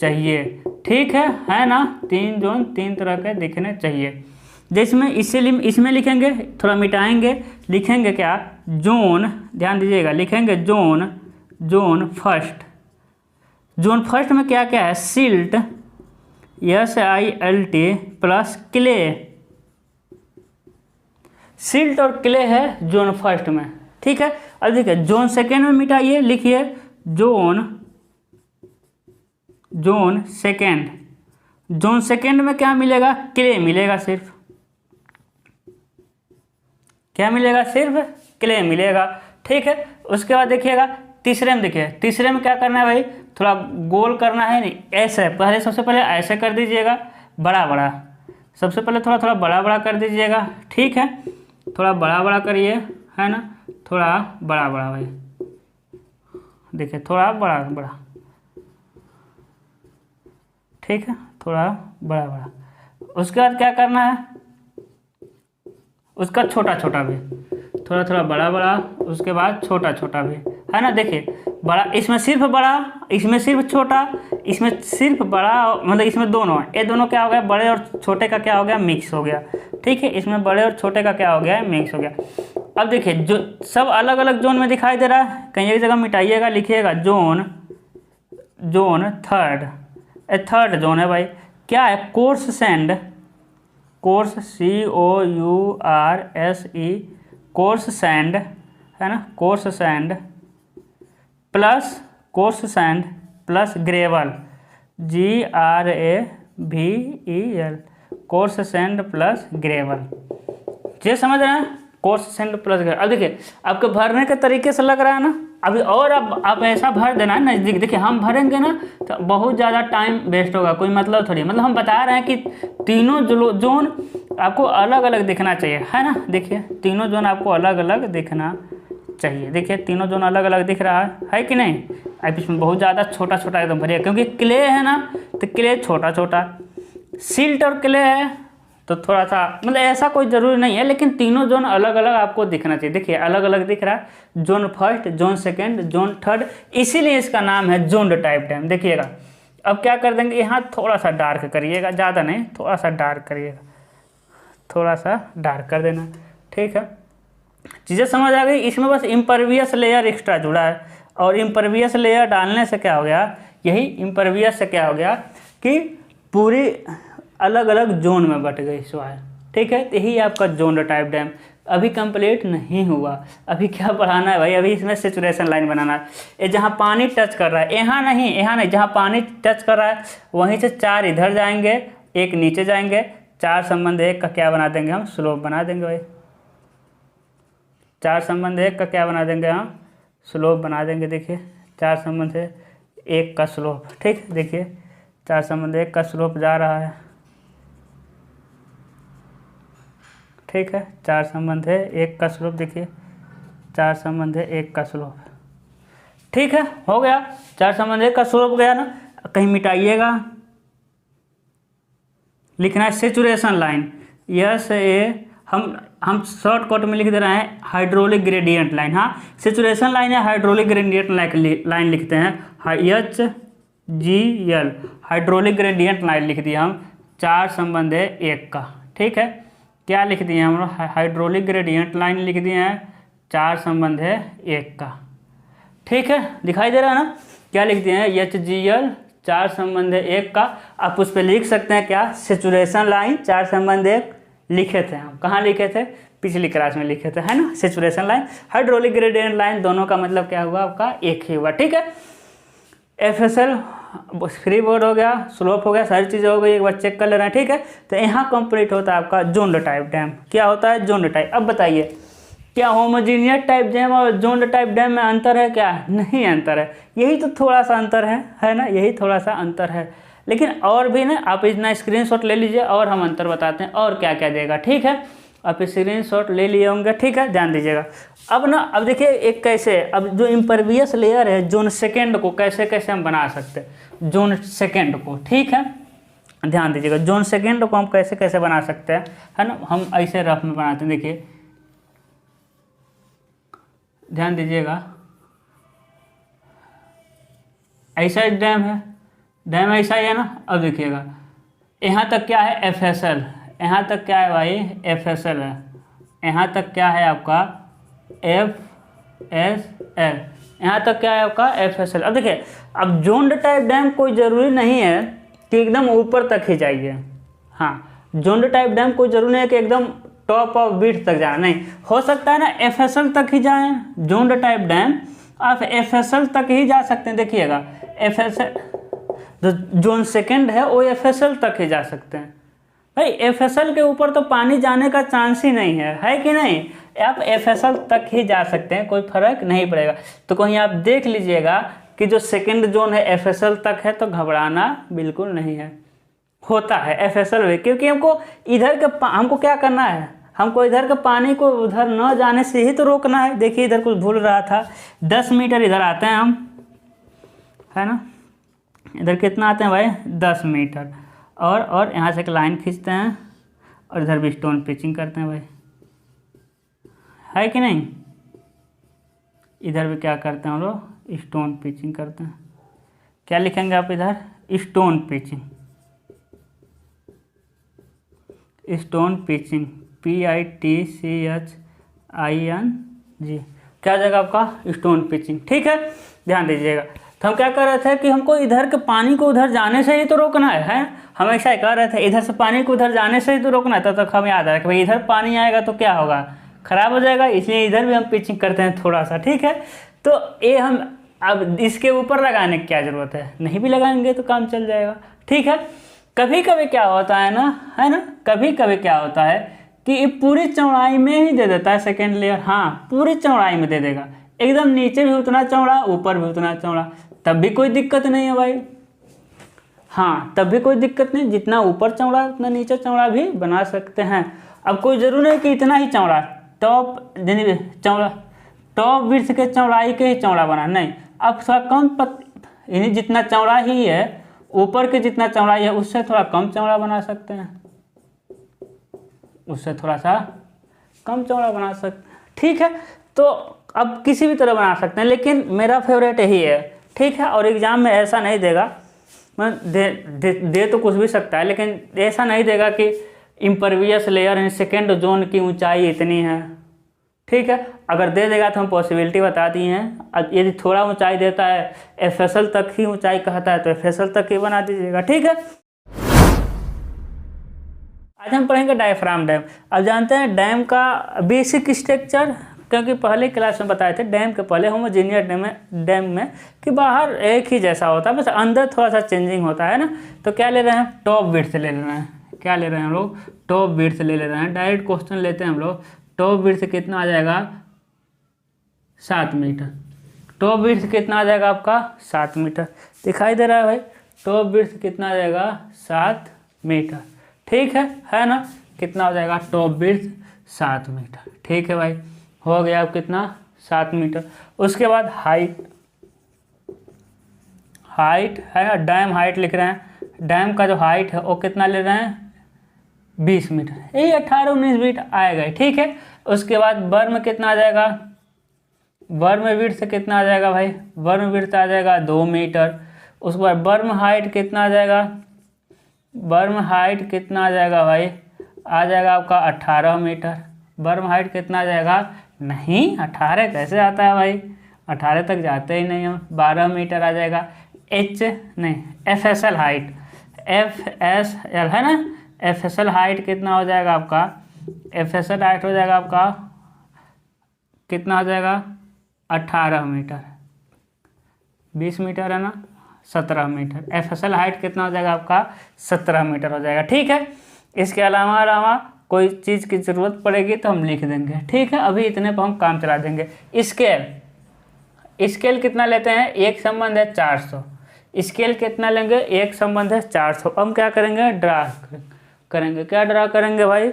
चाहिए, ठीक है ना। 3 जोन 3 तरह के दिखने चाहिए। जिसमें इसमें लिखेंगे, थोड़ा मिटाएंगे, लिखेंगे क्या, जोन, ध्यान दीजिएगा, लिखेंगे जोन फर्स्ट। जोन फर्स्ट में क्या क्या है, silt, SILT plus clay, silt और क्ले है जोन फर्स्ट में, ठीक है। अब देखिए जोन सेकेंड में मिटाइए, लिखिए जोन सेकेंड। जोन सेकेंड में क्या मिलेगा, क्ले मिलेगा, सिर्फ क्या मिलेगा, सिर्फ क्ले मिलेगा, ठीक है। उसके बाद देखिएगा तीसरे में, देखिए तीसरे में क्या करना है भाई, थोड़ा गोल करना है, नहीं ऐसे, पहले सबसे पहले ऐसे कर दीजिएगा, बड़ा बड़ा, सबसे पहले थोड़ा थोड़ा बड़ा बड़ा कर दीजिएगा, ठीक है। थोड़ा बड़ा बड़ा करिए, है ना, थोड़ा बड़ा बड़ा भाई, देखिए थोड़ा बड़ा बड़ा, ठीक है, थोड़ा बड़ा बड़ा। उसके बाद क्या करना है, उसका छोटा छोटा भी, थोड़ा थोड़ा बड़ा बड़ा, उसके बाद छोटा छोटा भी, है ना। देखिए बड़ा, इसमें सिर्फ बड़ा, इसमें सिर्फ छोटा, इसमें सिर्फ बड़ा, मतलब इसमें दोनों, ये दोनों क्या हो गया, बड़े और छोटे का क्या हो गया, मिक्स हो गया, ठीक है। इसमें बड़े और छोटे का क्या हो गया, मिक्स हो गया। अब देखिए जो सब अलग अलग जोन में दिखाई दे रहा है, कहीं एक जगह मिटाइएगा, लिखिएगा जोन थर्ड, थर्ड जोन है भाई, क्या है, coarse sand, course COURSE coarse sand, है ना, coarse sand plus gravel, GRAVEL, coarse sand plus gravel. ये समझ रहे हैं, कोर्स सैंड प्लस ग्रेवल। अब देखिए आपके भरने के तरीके से लग रहा है ना, अभी और अब आप ऐसा भर देना है नज़दीक। देखिए हम भरेंगे ना तो बहुत ज़्यादा टाइम वेस्ट होगा, कोई मतलब थोड़ी, मतलब हम बता रहे हैं कि तीनों जोन आपको अलग अलग दिखना चाहिए, है ना। देखिए तीनों जोन आपको अलग अलग दिखना चाहिए। देखिए तीनों जोन अलग अलग दिख रहा है कि नहीं। अब इसमें बहुत ज़्यादा छोटा छोटा एकदम भरिए, क्योंकि क्ले है ना, तो क्ले छोटा छोटा, सिल्ट और क्ले है तो थोड़ा सा, मतलब ऐसा कोई ज़रूरी नहीं है, लेकिन तीनों जोन अलग अलग आपको दिखना चाहिए। देखिए अलग अलग दिख रहा है, zone first, zone second, zone third, इसीलिए इसका नाम है जोन्ड टाइप डैम। देखिएगा अब क्या कर देंगे, यहाँ थोड़ा सा डार्क करिएगा, ज़्यादा नहीं, थोड़ा सा डार्क करिएगा, थोड़ा सा डार्क कर देना, ठीक है। चीज़ें समझ आ गई। इसमें बस इम्परवियस लेयर एक्स्ट्रा जुड़ा है, और इम्परवियस लेयर डालने से क्या हो गया, यही इम्परवियस से क्या हो गया कि पूरी अलग अलग जोन में बट गई सॉइल, ठीक है। तो यही आपका जोन्ड टाइप डैम अभी कंप्लीट नहीं हुआ। अभी क्या बढ़ाना है भाई, अभी इसमें सैचुरेशन लाइन बनाना है। ये जहाँ पानी टच कर रहा है, यहाँ नहीं, जहाँ पानी टच कर रहा है वहीं से 4 इधर जाएंगे, 1 नीचे जाएंगे, 4 संबंध 1 का क्या बना देंगे हम, स्लोप बना देंगे भाई। 4 संबंध 1 का क्या बना देंगे हम, स्लोप बना देंगे। देखिए 4 संबंध 1 का स्लोप, ठीक। देखिए 4 संबंध 1 का स्लोप जा रहा है, ठीक है। 4 संबंध 1 का स्लोप, देखिए 4 संबंध 1 का स्लोप, ठीक है, हो गया। 4 संबंध 1 का स्लोप गया ना, कहीं मिटाइएगा, लिखना है सैचुरेशन लाइन, यस ए, हम शॉर्टकट में लिख दे रहे हैं हाइड्रोलिक ग्रेडियंट लाइन। हाँ सैचुरेशन लाइन है, हाइड्रोलिक ग्रेडियंट लाइन लिखते हैं, HGL, हाइड्रोलिक ग्रेडियंट लाइन लिख दिया हम 4 संबंध 1 का, ठीक है। क्या लिख दिए हम लोग, हाइड्रोलिक ग्रेडियंट लाइन लिख दिए हैं 4 संबंध 1 का, ठीक है। दिखाई दे रहा है ना, क्या लिख दिए हैं, HGL 4 संबंध 1 का। आप उस पर लिख सकते हैं क्या, सैचुरेशन लाइन 4 संबंध 1 लिखे थे हम, कहाँ लिखे थे, पिछली क्लास में लिखे थे, है ना। Saturation line, hydraulic gradient line, दोनों का मतलब क्या हुआ आपका, एक ही हुआ, ठीक है। FSL फ्री बोर्ड हो गया, स्लोप हो गया, सारी चीज़ें हो गई, एक बार चेक कर ले रहे हैं, ठीक है। तो यहाँ कंप्लीट होता है आपका जोन्ड टाइप डैम। क्या होता है, जोन्ड टाइप। अब बताइए क्या होमोजीनियस टाइप डैम और जोन्ड टाइप डैम में अंतर है क्या, नहीं अंतर है, यही तो थोड़ा सा अंतर है ना, यही थोड़ा सा अंतर है। लेकिन और भी ना, आप इतना स्क्रीनशॉट ले लीजिए और हम अंतर बताते हैं और क्या क्या देगा, ठीक है। आप स्क्रीनशॉट ले लिए होंगे, ठीक है, ध्यान दीजिएगा। अब ना, अब देखिए एक कैसे, अब जो इम्परवियस लेयर है जोन सेकेंड को कैसे कैसे हम बना सकते हैं, जोन सेकेंड को, ठीक है, ध्यान दीजिएगा। जोन सेकेंड को हम कैसे कैसे बना सकते हैं, है ना, हम ऐसे रफ में बनाते हैं। देखिए ध्यान दीजिएगा, ऐसा डैम है, डैम ऐसा ही है ना। अब देखिएगा यहाँ तक क्या है, FSL, यहाँ तक क्या है भाई, FSL है, यहाँ तक क्या है आपका FSL, यहाँ तक क्या है आपका FSL। अब देखिए, अब जोन्ड टाइप डैम कोई ज़रूरी नहीं है कि एकदम ऊपर तक ही जाइए। हाँ, जोन्ड टाइप डैम कोई ज़रूरी नहीं है कि एकदम टॉप ऑफ बीट तक जाना, नहीं, हो सकता है ना FSL तक ही जाएं। जोन्ड टाइप डैम आप FSL तक ही जा सकते हैं। देखिएगा FSL जो जोन सेकेंड है वो FSL तक ही जा सकते हैं भाई। FSL के ऊपर तो पानी जाने का चांस ही नहीं है कि नहीं। आप FSL तक ही जा सकते हैं, कोई फर्क नहीं पड़ेगा। तो कहीं आप देख लीजिएगा कि जो सेकेंड जोन है FSL तक है, तो घबराना बिल्कुल नहीं है, होता है FSL में, क्योंकि हमको इधर के हमको क्या करना है, हमको इधर के पानी को उधर न जाने से ही तो रोकना है। देखिए इधर कुछ भूल रहा था, 10 मीटर इधर आते हैं हम, है ना, इधर कितना आते हैं भाई, 10 मीटर, और यहाँ से एक लाइन खींचते हैं और इधर भी स्टोन पिचिंग करते हैं भाई, है कि नहीं। इधर भी क्या करते हैं हम लोग, स्टोन पिचिंग करते हैं। क्या लिखेंगे आप इधर, stone pitching, stone pitching, PITCHING, क्या जगह आपका स्टोन पिचिंग, ठीक है, ध्यान दीजिएगा। तो हम क्या कर रहे थे कि हमको इधर के पानी को उधर जाने से ही तो रोकना है। हमेशा कह रहे थे इधर से पानी को उधर जाने से ही तो रोकना है। तब तक हमें याद आ रहा है कि भाई इधर पानी आएगा तो क्या होगा, ख़राब हो जाएगा, इसलिए इधर भी हम पिचिंग करते हैं थोड़ा सा, ठीक है। तो ये हम अब इसके ऊपर लगाने की क्या ज़रूरत है, नहीं भी लगाएंगे तो काम चल जाएगा, ठीक है। कभी कभी क्या होता है ना, है ना, कभी कभी क्या होता है कि ये पूरी चौड़ाई में ही दे देता है सेकेंड लेयर, हाँ पूरी चौड़ाई में दे देगा, एकदम नीचे भी उतना चौड़ा ऊपर भी उतना चौड़ा, तब भी कोई दिक्कत नहीं है भाई, हाँ तब भी कोई दिक्कत नहीं, जितना ऊपर चौड़ा उतना नीचे चौड़ा भी बना सकते हैं। अब कोई ज़रूरी है कि इतना ही चौड़ा टॉप चौड़ा टॉप विड्थ के चौड़ाई के ही चौड़ा बना, नहीं, अब थोड़ा कम यानी जितना चौड़ा ही है ऊपर के जितना चौड़ाई है उससे थोड़ा कम चौड़ा बना सकते हैं, उससे थोड़ा सा कम चौड़ा बना सकते हैं, ठीक है। तो अब किसी भी तरह बना सकते हैं, लेकिन मेरा फेवरेट यही है, ठीक है। और एग्ज़ाम में ऐसा नहीं देगा, दे तो कुछ भी सकता है, लेकिन ऐसा नहीं देगा कि impervious layer in second zone की ऊंचाई इतनी है, ठीक है। अगर दे देगा तो हम पॉसिबिलिटी बता दी हैं, अब यदि थोड़ा ऊंचाई देता है FSL तक ही ऊंचाई कहता है तो FSL तक ही बना दीजिएगा, ठीक है। आज हम पढ़ेंगे डायफ्राम डैम। अब जानते हैं डैम का बेसिक स्ट्रक्चर, क्योंकि पहले क्लास में बताए थे डैम के पहले होमोजेनियस डैम में कि बाहर एक ही जैसा होता है, बस अंदर थोड़ा सा चेंजिंग होता है ना। तो क्या ले रहे हैं, टॉप विड्थ ले रहे हैं, क्या ले रहे हैं हम लोग, टॉप विड्थ ले रहे हैं। डायरेक्ट क्वेश्चन लेते हैं हम लोग, टॉप विड्थ कितना आ जाएगा 7 मीटर, टॉप विड्थ कितना आ जाएगा आपका 7 मीटर, दिखाई दे रहा है भाई, टॉप विड्थ कितना आ जाएगा 7 मीटर, ठीक है ना, कितना हो जाएगा टॉप विड्थ 7 मीटर, ठीक है भाई, हो गया अब कितना 7 मीटर। उसके बाद हाइट है ना, डैम हाइट लिख रहे हैं, डैम का जो हाइट है वो कितना ले रहे हैं 20 मीटर, यही 18-19 फीट आएगा, ठीक है। उसके बाद बर्म कितना आ जाएगा, बर्म विड्थ कितना आ जाएगा भाई, बर्म विड्थ आ जाएगा 2 मीटर। उसके बाद बर्म हाइट कितना आ जाएगा, बर्म हाइट कितना आ जाएगा भाई, आ जाएगा आपका 18 मीटर। बर्म हाइट कितना आ जाएगा, नहीं 18 कैसे आता है भाई, 18 तक जाते ही नहीं हम, 12 मीटर आ जाएगा। FSL हाइट, FSL है ना, FSL हाइट कितना हो जाएगा आपका, FSL हाइट हो जाएगा आपका कितना हो जाएगा 18 मीटर, 20 मीटर है ना, 17 मीटर। FSL हाइट कितना हो जाएगा आपका 17 मीटर हो जाएगा, ठीक है। इसके अलावा कोई चीज़ की ज़रूरत पड़ेगी तो हम लिख देंगे, ठीक है। अभी इतने पर हम काम चला देंगे। स्केल कितना लेते हैं, एक संबंध है 400, स्केल कितना लेंगे, एक संबंध है 400। हम क्या करेंगे, ड्रा करेंगे, क्या ड्रा करेंगे भाई,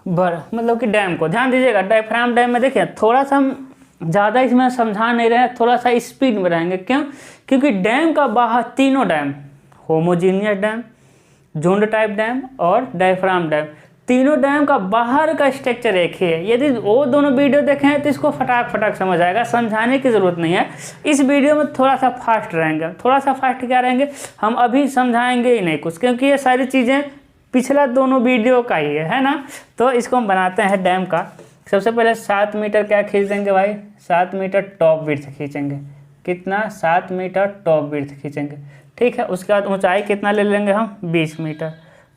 मतलब कि डैम को ध्यान दीजिएगा। डायफ्राम डैम में देखिए थोड़ा सा हम ज़्यादा इसमें समझा नहीं रहे हैं, थोड़ा सा स्पीड में रहेंगे, क्यों, क्योंकि डैम का बाहर तीनों डैम, होमोजीनियस डैम, झुंड टाइप डैम और डायफ्राम डैम, तीनों डैम का बाहर का स्ट्रक्चर एक ही है। यदि वो दोनों वीडियो देखें तो इसको फटाक समझ आएगा, समझाने की ज़रूरत नहीं है। इस वीडियो में थोड़ा सा फास्ट रहेंगे, थोड़ा सा फास्ट क्या रहेंगे, हम अभी समझाएंगे ही नहीं कुछ, क्योंकि ये सारी चीज़ें पिछला दोनों वीडियो का ही है ना। तो इसको हम बनाते हैं डैम का। सबसे पहले 7 मीटर क्या खींच देंगे भाई, 7 मीटर टॉप विड्थ खींचेंगे, कितना 7 मीटर टॉप विड्थ खींचेंगे, ठीक है। उसके बाद ऊंचाई कितना ले लेंगे हम 20 मीटर,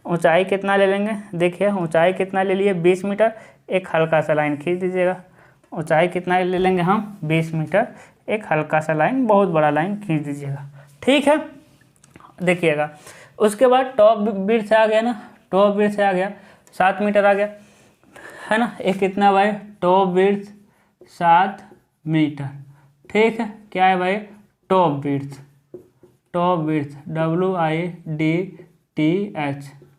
ऊंचाई कितना ले लेंगे, देखिए ऊंचाई कितना ले लिए 20 मीटर, एक हल्का सा लाइन खींच दीजिएगा। ऊंचाई कितना ले लेंगे हम 20 मीटर, एक हल्का सा लाइन, बहुत बड़ा लाइन खींच दीजिएगा, ठीक है। देखिएगा उसके बाद टॉप विड्थ से आ गया ना, टॉप विड्थ से आ गया 7 मीटर आ गया है ना, एक कितना भाई टॉप विड्थ 7 मीटर, ठीक है। क्या है भाई top width, top width WIDTH,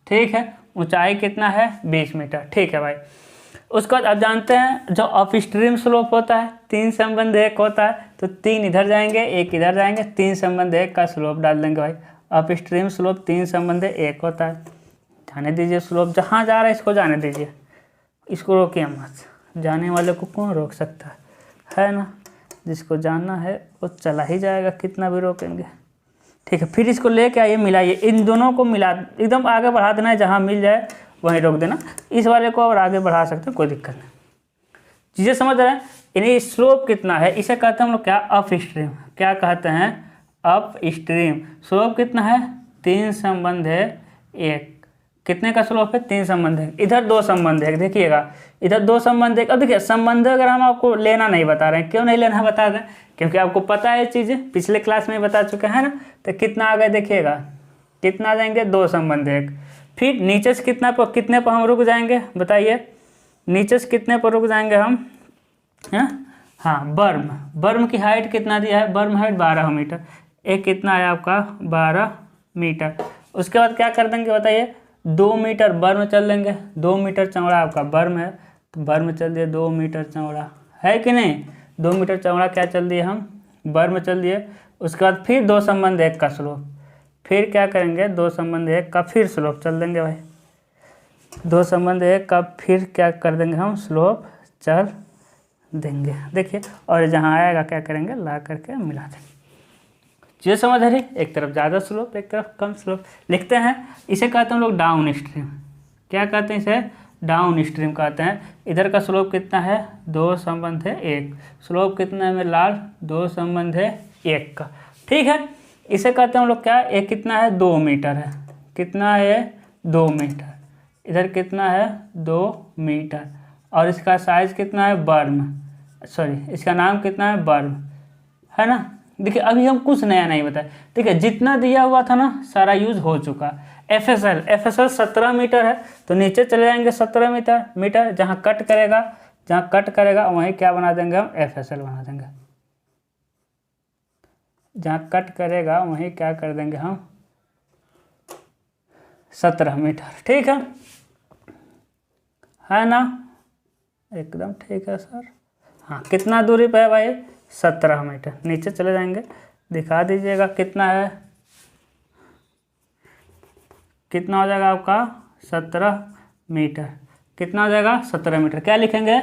ठीक है। ऊंचाई कितना है 20 मीटर, ठीक है भाई। उसके बाद अब जानते हैं जो अप स्ट्रीम स्लोप होता है 3 संबंध 1 होता है, तो 3 इधर जाएंगे 1 इधर जाएंगे, 3 संबंध 1 का स्लोप डाल देंगे भाई। अप स्ट्रीम स्लोप 3 संबंध 1 होता है, जाने दीजिए स्लोप जहाँ जा रहा है इसको जाने दीजिए, इसको रोकिए मत, जाने वाले को कौन रोक सकता है ना, जिसको जानना है वो चला ही जाएगा, कितना भी रोकेंगे, ठीक है। फिर इसको लेके आइए, मिलाइए, इन दोनों को मिला एकदम आगे बढ़ा देना है, जहाँ मिल जाए वहीं रोक देना। इस वाले को और आगे बढ़ा सकते हैं, कोई दिक्कत नहीं, चीज़ें समझ रहे हैं। इन्हें स्लोप कितना है, इसे कहते हैं हम लोग क्या, अप स्ट्रीम, क्या कहते हैं अप स्ट्रीम। स्लोप कितना है 3 संबंध है 1, कितने का स्लोप है, 3 संबंधिक, इधर 2 संबंधिक, देखिएगा इधर 2 संबंधिक। अब देखिए संबंध अगर हम आपको लेना नहीं बता रहे हैं, क्यों नहीं लेना बता रहे हैं, क्योंकि आपको पता है चीज़ें, पिछले क्लास में बता चुके हैं ना। तो कितना आ गया देखिएगा, कितना आ जाएंगे, 2 संबंधिक। फिर नीचे से कितने पर हम रुक जाएंगे बताइए, नीचे से कितने पर रुक जाएंगे हम, हैं, हाँ बर्म की हाइट कितना दिया है, बर्म हाइट 12 मीटर, एक कितना है आपका 12 मीटर। उसके बाद क्या कर देंगे बताइए, 2 मीटर बर्म चल देंगे, 2 मीटर चौड़ा आपका बर्म है, तो बर्म चल दिए 2 मीटर चौड़ा, है कि नहीं, 2 मीटर चौड़ा क्या चल दिए हम, बर्म चल दिए। उसके बाद फिर 2 संबंध 1 का स्लोप, फिर क्या करेंगे, 2 संबंध 1 का फिर स्लोप चल देंगे भाई, 2 संबंध 1 का फिर क्या कर देंगे हम, स्लोप चल देंगे। देखिए, और जहाँ आएगा क्या करेंगे, ला करके मिला देंगे। ये समझ आ रही, एक तरफ ज़्यादा स्लोप एक तरफ कम स्लोप। लिखते हैं, इसे कहते हैं हम लोग डाउन स्ट्रीम। क्या कहते हैं इसे, डाउन स्ट्रीम कहते हैं। इधर का स्लोप कितना है, 2 संबंध है 1, स्लोप कितना है मेरे लाल, 2 संबंध है 1 का, ठीक है। इसे कहते हैं हम लोग क्या, एक कितना है 2 मीटर है, कितना है 2 मीटर, इधर कितना है 2 मीटर, और इसका साइज कितना है बर्म, सॉरी इसका नाम कितना है बर्म, है ना। देखिए अभी हम कुछ नया नहीं बताए, ठीक है, जितना दिया हुआ था ना सारा यूज हो चुका। एफएसएल 17 मीटर है, तो नीचे चले जाएंगे 17 मीटर, जहाँ कट करेगा वहीं क्या बना देंगे हम, एफएसएल बना देंगे, जहाँ कट करेगा वहीं क्या कर देंगे हम, 17 मीटर, ठीक है ना, एकदम ठीक है सर। हाँ, कितना दूरी पे है भाई, 17 मीटर। नीचे चले जाएंगे, दिखा दीजिएगा कितना है, कितना हो जाएगा आपका 17 मीटर, कितना हो जाएगा 17 मीटर। क्या लिखेंगे,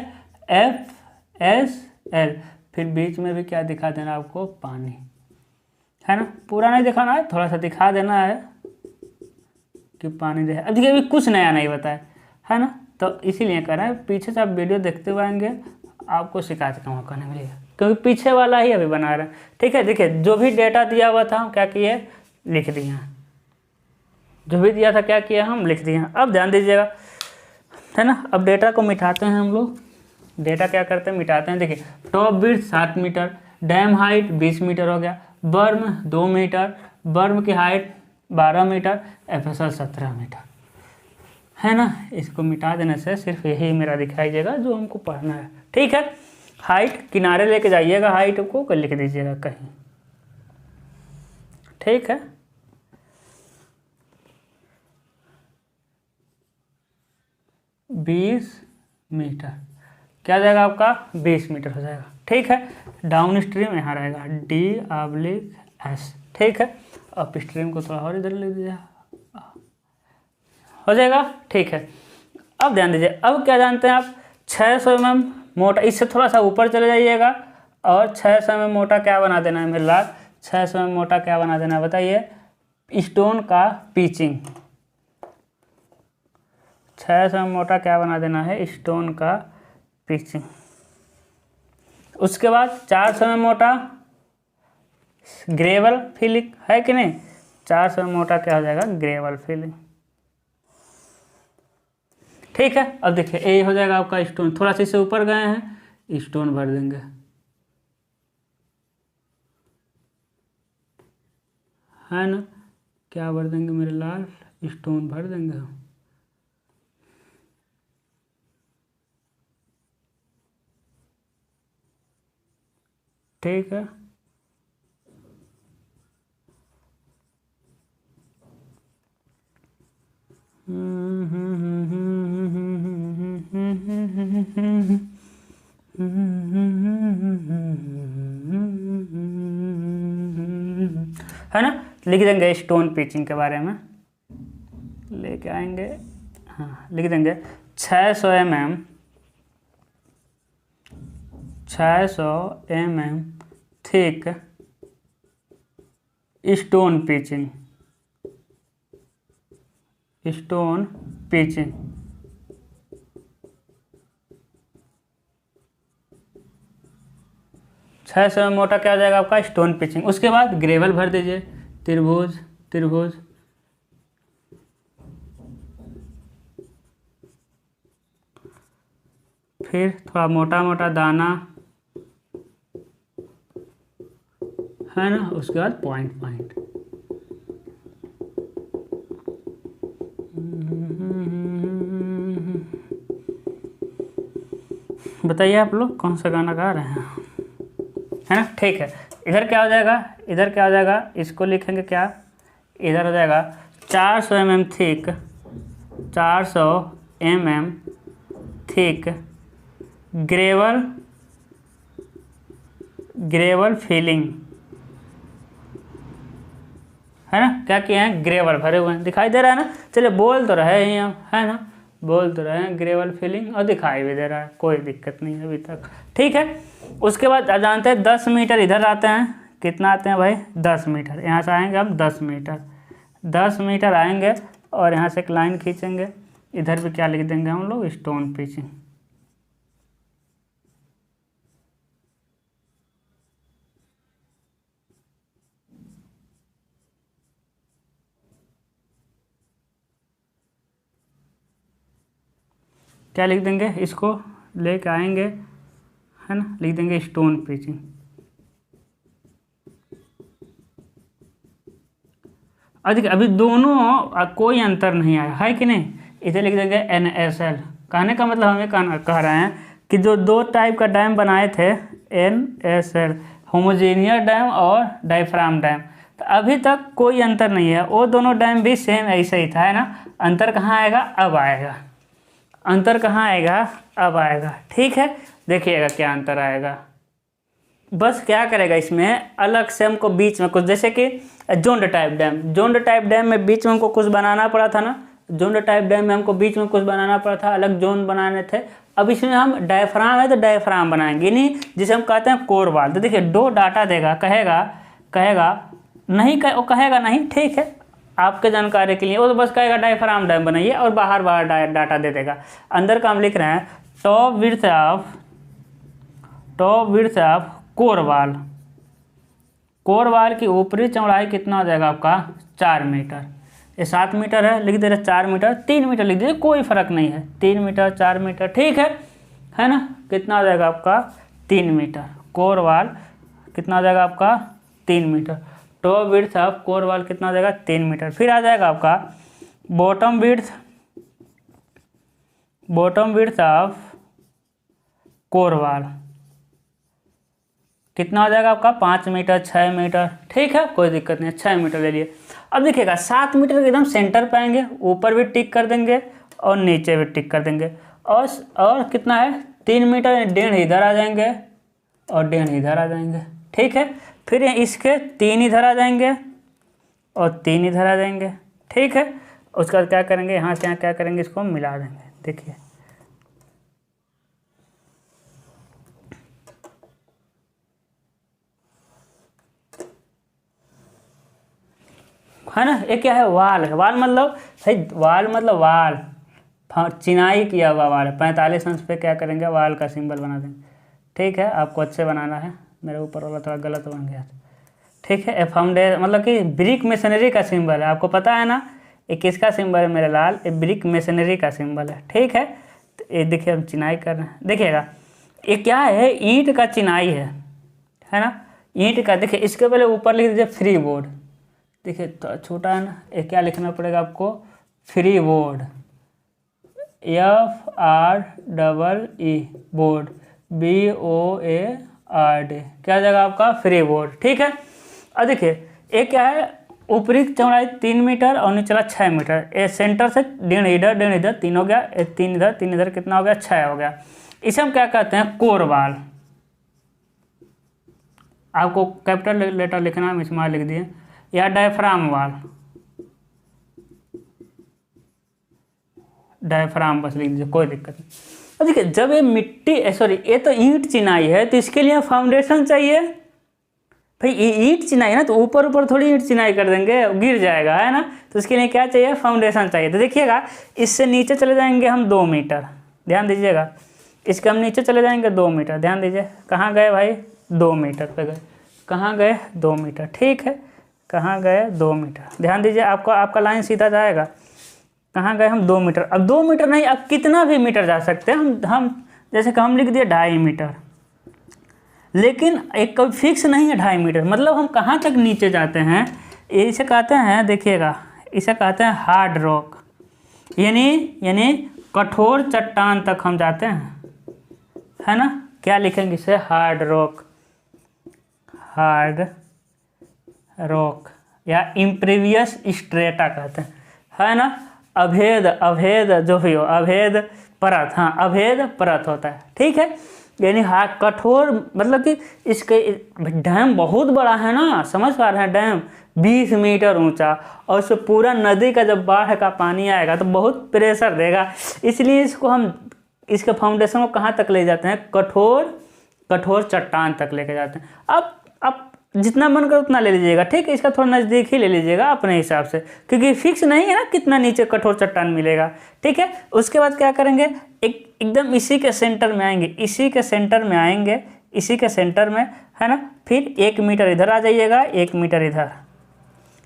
FSL, फिर बीच में भी क्या दिखा देना आपको, पानी, है ना। पूरा नहीं दिखाना है, थोड़ा सा दिखा देना है कि पानी दे। अब देखिए अभी कुछ नया नहीं बताया, है ना, तो इसीलिए कर रहे हैं। पीछे से आप वीडियो देखते हुए आएंगे, आपको शिकायत का मौका नहीं मिलेगा, क्योंकि पीछे वाला ही अभी बना रहे हैं, ठीक है। देखिए जो भी डेटा दिया हुआ था हम क्या किए, लिख दिए, जो भी दिया था क्या किया हम, लिख दिए। अब ध्यान दीजिएगा, है ना। अब डेटा को मिटाते हैं हम लोग, डेटा क्या करते हैं, मिटाते हैं। देखिए top width 7 metre, dam height 20 metre हो गया, बर्म 2 मीटर, बर्म की हाइट 12 मीटर, एफएसएल 17 मीटर, है ना। इसको मिटा देने से सिर्फ यही मेरा दिखाइएगा जो हमको पढ़ना है, ठीक है। हाइट किनारे लेके जाइएगा, हाइट को लिख दीजिएगा कहीं, ठीक है। बीस मीटर, क्या जाएगा आपका 20 मीटर हो जाएगा, ठीक है। डाउन स्ट्रीम यहाँ रहेगा D/S, ठीक है। अप स्ट्रीम को थोड़ा और इधर ले दीजिए, हो जाएगा, ठीक है। अब ध्यान दीजिए, अब क्या जानते हैं आप, 600 mm मोटा, इससे थोड़ा सा ऊपर चले जाइएगा और 600 mm मोटा क्या बना देना है मेरे लाल, 600 mm मोटा क्या बना देना है बताइए, स्टोन का पिचिंग। 600 mm मोटा क्या बना देना है, स्टोन का पिचिंग। उसके बाद 400 mm मोटा ग्रेवल फिलिंग, है कि नहीं, 400 mm मोटा क्या हो जाएगा, ग्रेवल फिलिंग, ठीक है। अब देखिए ये हो जाएगा आपका स्टोन, थोड़ा सा इससे ऊपर गए हैं, स्टोन भर देंगे, है ना। क्या भर देंगे मेरे लाल, स्टोन भर देंगे हम, ठीक है। है ना, लिख देंगे स्टोन पिचिंग के बारे में, लेके आएंगे, हाँ लिख देंगे 600 mm thick stone pitching, stone pitching, 600 mm मोटा क्या हो जाएगा आपका, स्टोन पिचिंग। उसके बाद ग्रेवल भर दीजिए, त्रिभुज त्रिभुज फिर थोड़ा मोटा मोटा दाना, है ना, उसके बाद पॉइंट पॉइंट। बताइए आप लोग कौन सा गाना गा रहे हैं, है ना। ठीक है, इधर क्या हो जाएगा, इधर क्या हो जाएगा, इसको लिखेंगे क्या, इधर हो जाएगा 400 mm thick, 400 mm thick gravel filling, है ना। क्या किए हैं, ग्रेवल भरे हुए हैं, दिखाई दे रहा है ना। चलिए बोल तो रहे हैं हम, है ना, बोल तो रहे हैं ग्रेवल फिलिंग, और दिखाई भी दे रहा है, कोई दिक्कत नहीं है अभी तक। ठीक है, उसके बाद जानते हैं 10 मीटर इधर आते हैं, कितना आते हैं भाई, 10 मीटर। यहाँ से आएंगे हम 10 मीटर, 10 मीटर आएंगे और यहाँ से एक लाइन खींचेंगे, इधर भी क्या लिख देंगे हम लोग, स्टोन पिचिंग। क्या लिख देंगे, इसको लेके आएंगे, है ना, लिख देंगे स्टोन पिचिंग। अभी दोनों कोई अंतर नहीं आया है कि नहीं, इसे लिख देंगे NaSl। कहने का मतलब हमें कह रहे हैं कि जो दो टाइप का डैम बनाए थे NaSl, होमोजेनियस डैम और डायफ्राम डैम, तो अभी तक कोई अंतर नहीं है, वो दोनों डैम भी सेम ऐसे ही था, है ना। अंतर कहाँ आएगा, अब आएगा, अंतर कहाँ आएगा, अब आएगा। ठीक है, देखिएगा क्या अंतर आएगा। बस क्या करेगा, इसमें अलग से हमको बीच में कुछ, जैसे कि जोंड टाइप डैम में बीच में हमको कुछ बनाना पड़ा था ना, जोंड टाइप डैम में हमको बीच में कुछ बनाना पड़ा था, अलग जोन बनाने थे। अब इसमें हम डायफ्राम है तो डायफ्राम बनाएंगे, नहीं जिसे हम कहते हैं कोर वाल। तो देखिए 2 डाटा देगा, कहेगा नहीं, वो कहेगा नहीं, ठीक है, आपके जानकारी के लिए वो तो बस कहेगा डायफ्राम डैम बनाइए, और बाहर डाटा दे देगा। अंदर का हम लिख रहे हैं टॉप विड्थ ऑफ कोर वाल की ऊपरी चौड़ाई कितना हो जाएगा आपका, 4 मीटर। ये 7 मीटर है, लिख दे रहे 4 मीटर, 3 मीटर लिख दीजिए, कोई फर्क नहीं है, 3 मीटर 4 मीटर, ठीक है ना। कितना हो जाएगा आपका, 3 मीटर। कोर वाल कितना हो जाएगा आपका, 3 मीटर। Top width of core wall कितना हो जाएगा, 3 मीटर। फिर आ जाएगा आपका bottom width of core wall कितना हो जाएगा आपका, 5 मीटर, 6 मीटर, ठीक है, कोई दिक्कत नहीं है, 6 मीटर ले लिए। अब देखिएगा 7 मीटर के एकदम सेंटर पे आएंगे, ऊपर भी टिक कर देंगे और नीचे भी टिक कर देंगे, और कितना है, 3 मीटर, 1.5 इधर आ जाएंगे और 1.5 इधर आ जाएंगे, ठीक है। फिर इसके 3 इधर आ जाएंगे और 3 इधर आ जाएंगे, ठीक है। उसके बाद क्या करेंगे, यहाँ से यहाँ क्या करेंगे, इसको मिला देंगे, देखिए है ना। ये क्या है, वाल है, वाल मतलब भाई, वाल चिनाई किया हुआ वाल है। 45 अंश पे क्या करेंगे, वाल का सिंबल बना देंगे, ठीक है। आपको अच्छे बनाना है, मेरे ऊपर वाला थोड़ा गलत बन गया, ठीक है। फाउंडेशन मतलब कि ब्रिक मशीनरी का सिंबल है, आपको पता है ना, ये किसका सिंबल है मेरे लाल, ये ब्रिक मशीनरी का सिंबल है, ठीक है। तो ये देखिए हम चिनाई कर रहे हैं, देखिएगा ये क्या है, ईंट का चिनाई है ना, ईंट का। देखिए इसके पहले ऊपर लिख दीजिए फ्री बोर्ड, देखिए तो छोटा है ना, ये क्या लिखना पड़ेगा आपको, free board, FREE board, BOARD, क्या जाएगा आपका, फ्री बोर्ड, ठीक है। अब देखिए ये क्या है, ऊपरी चौड़ाई 3 मीटर और निचला 6 मीटर, ये सेंटर से 1.5 इधर 1.5 इधर, 3 हो गया, 3 इधर 3 इधर, कितना हो गया, 6 हो गया। इसे हम क्या कहते हैं, कोर वाल। आपको कैपिटल लेटर लिखना है, स्मॉल लिख दिए, या डायफ्राम वाल, डायफ्राम बस लिख दीजिए, कोई दिक्कत नहीं। अब देखिए जब ये मिट्टी, सॉरी ये तो ईंट चिनाई है, तो इसके लिए फाउंडेशन चाहिए भाई। ये ईंट चिनाई है ना, तो ऊपर थोड़ी ईंट चिनाई कर देंगे, गिर जाएगा, है ना। तो इसके लिए क्या चाहिए, फाउंडेशन चाहिए। तो देखिएगा इससे नीचे चले जाएंगे हम 2 मीटर, ध्यान दीजिएगा, इसके हम नीचे चले जाएंगे 2 मीटर, ध्यान दीजिए, कहाँ गए भाई, 2 मीटर पे गए, कहाँ गए, 2 मीटर, ठीक है, कहाँ गए, 2 मीटर, ध्यान दीजिए, आपका लाइन सीधा जाएगा, कहाँ गए हम, 2 मीटर। अब 2 मीटर नहीं, अब कितना भी मीटर जा सकते हैं हम जैसे कि हम लिख दिए 2.5 मीटर, लेकिन एक कभी फिक्स नहीं है 2.5 मीटर, मतलब हम कहाँ तक नीचे जाते हैं, इसे कहते हैं, देखिएगा इसे कहते हैं हार्ड रॉक, यानी कठोर चट्टान तक हम जाते हैं, है ना। क्या लिखेंगे इसे, हार्ड रॉक, हार्ड रॉक या इम्प्रीवियस स्ट्रेटा कहते हैं, है ना। अभेद जो भी हो, अभेद परत, हाँ अभेद परत होता है, ठीक है। यानी हाँ कठोर, मतलब कि इसके डैम बहुत बड़ा है ना, समझ पा रहे हैं, डैम 20 मीटर ऊंचा, और उससे पूरा नदी का जब बाढ़ का पानी आएगा तो बहुत प्रेशर देगा, इसलिए इसको हम इसके फाउंडेशन को कहाँ तक ले जाते हैं, कठोर चट्टान तक लेके जाते हैं। अब जितना मन कर उतना ले लीजिएगा, ठीक है, इसका थोड़ा नज़दीक ही ले लीजिएगा अपने हिसाब से, क्योंकि फिक्स नहीं है ना कितना नीचे कठोर चट्टान मिलेगा, ठीक है। उसके बाद क्या करेंगे, एकदम इसी के सेंटर में आएंगे, इसी के सेंटर में, है ना। फिर 1 मीटर इधर आ जाइएगा, 1 मीटर इधर,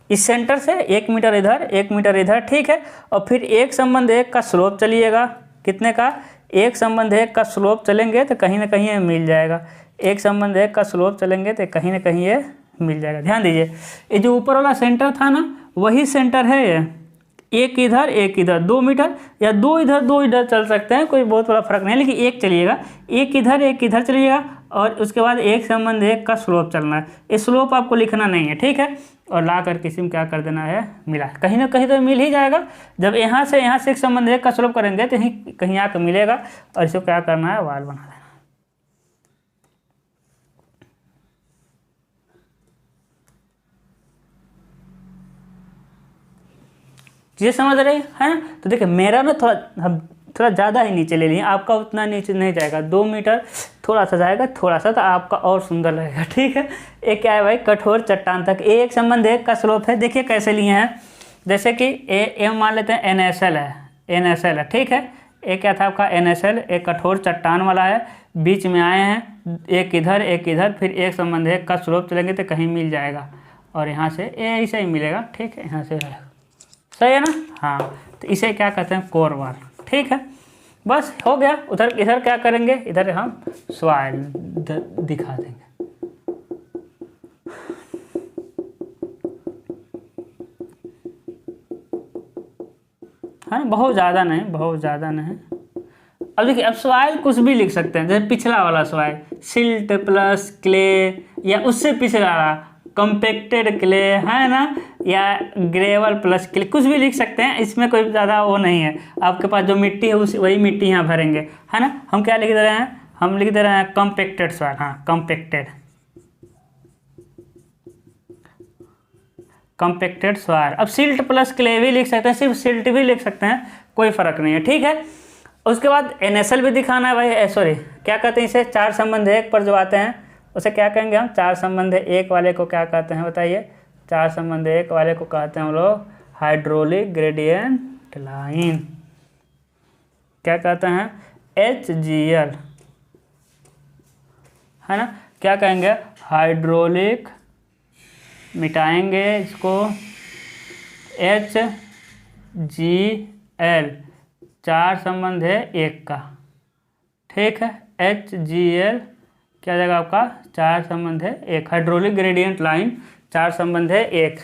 इस सेंटर से 1 मीटर इधर, 1 मीटर इधर, ठीक है। और फिर 1/1 का स्लोप चलिएगा, कितने का, 1/1 का स्लोप चलेंगे तो कहीं ना कहीं ये मिल जाएगा, 1/1 का स्लोप चलेंगे तो कहीं ना कहीं ये मिल जाएगा। ध्यान दीजिए, ये जो ऊपर वाला सेंटर था ना, वही सेंटर है ये, एक इधर 2 मीटर, या 2 इधर चल सकते हैं, कोई बहुत बड़ा फर्क नहीं, लेकिन एक चलिएगा, एक इधर चलिएगा, और उसके बाद 1/1 का स्लोप चलना है। ये स्लोप आपको लिखना नहीं है, ठीक है, और ला कर किसी में क्या कर देना है, मिला, कहीं ना कहीं तो मिल ही जाएगा। जब यहाँ से 1/1 का स्लोप करेंगे तो कहीं आकर मिलेगा, और इसको क्या करना है, वाल बना देना। चीज़ें समझ रही है ना। तो देखिए मेरा ना हम थोड़ा ज़्यादा ही नीचे ले लिए, आपका उतना नीचे नहीं जाएगा, 2 मीटर थोड़ा सा जाएगा, थोड़ा सा, तो आपका और सुंदर लगेगा, ठीक है। ये क्या है भाई, कठोर चट्टान तक 1/1 का स्लोप है। देखिए कैसे लिए हैं, जैसे कि ए मान लेते हैं NSL है, ठीक है। ये क्या था आपका NSL, एक कठोर चट्टान वाला है, बीच में आए हैं, एक इधर, फिर 1/1 का स्लोप चलेंगे तो कहीं मिल जाएगा, और यहाँ से ऐसे ही मिलेगा, ठीक है, यहाँ से सही है ना। हाँ, तो इसे क्या कहते हैं, कोर वाल, ठीक है। बस हो गया। इधर क्या करेंगे, इधर हम सॉइल दिखा देंगे, है ना, बहुत ज़्यादा नहीं। अब देखिए, अब सॉइल कुछ भी लिख सकते हैं, जैसे पिछला वाला सॉइल, सिल्ट प्लस क्ले, या उससे पिछला वाला कम्पेक्टेड क्ले, है ना, या ग्रेवल प्लस क्ले, कुछ भी लिख सकते हैं, इसमें कोई ज़्यादा वो नहीं है। आपके पास जो मिट्टी है वही मिट्टी यहाँ भरेंगे, है ना। हम क्या लिख दे रहे हैं, हम लिख दे रहे हैं कम्पेक्टेड सॉइल, हाँ कम्पेक्टेड सॉइल। अब सिल्ट प्लस क्ले भी लिख सकते हैं, सिर्फ सिल्ट भी लिख सकते हैं, कोई फ़र्क नहीं है, ठीक है। उसके बाद NSL भी दिखाना है भाई, सॉरी क्या कहते हैं इसे, 4/1 पर जो आते हैं उसे क्या कहेंगे हम, 4/1 वाले को क्या कहते हैं बताइए, 4/1 वाले को कहते हैं हम लोग हाइड्रोलिक ग्रेडियंट लाइन, क्या कहते हैं, HGL, है ना। क्या कहेंगे, हाइड्रोलिक, मिटाएंगे इसको, HGL 4/1 का, ठीक है, HGL क्या जाएगा आपका, 4/1, हाइड्रोलिक ग्रेडियंट लाइन 4/1,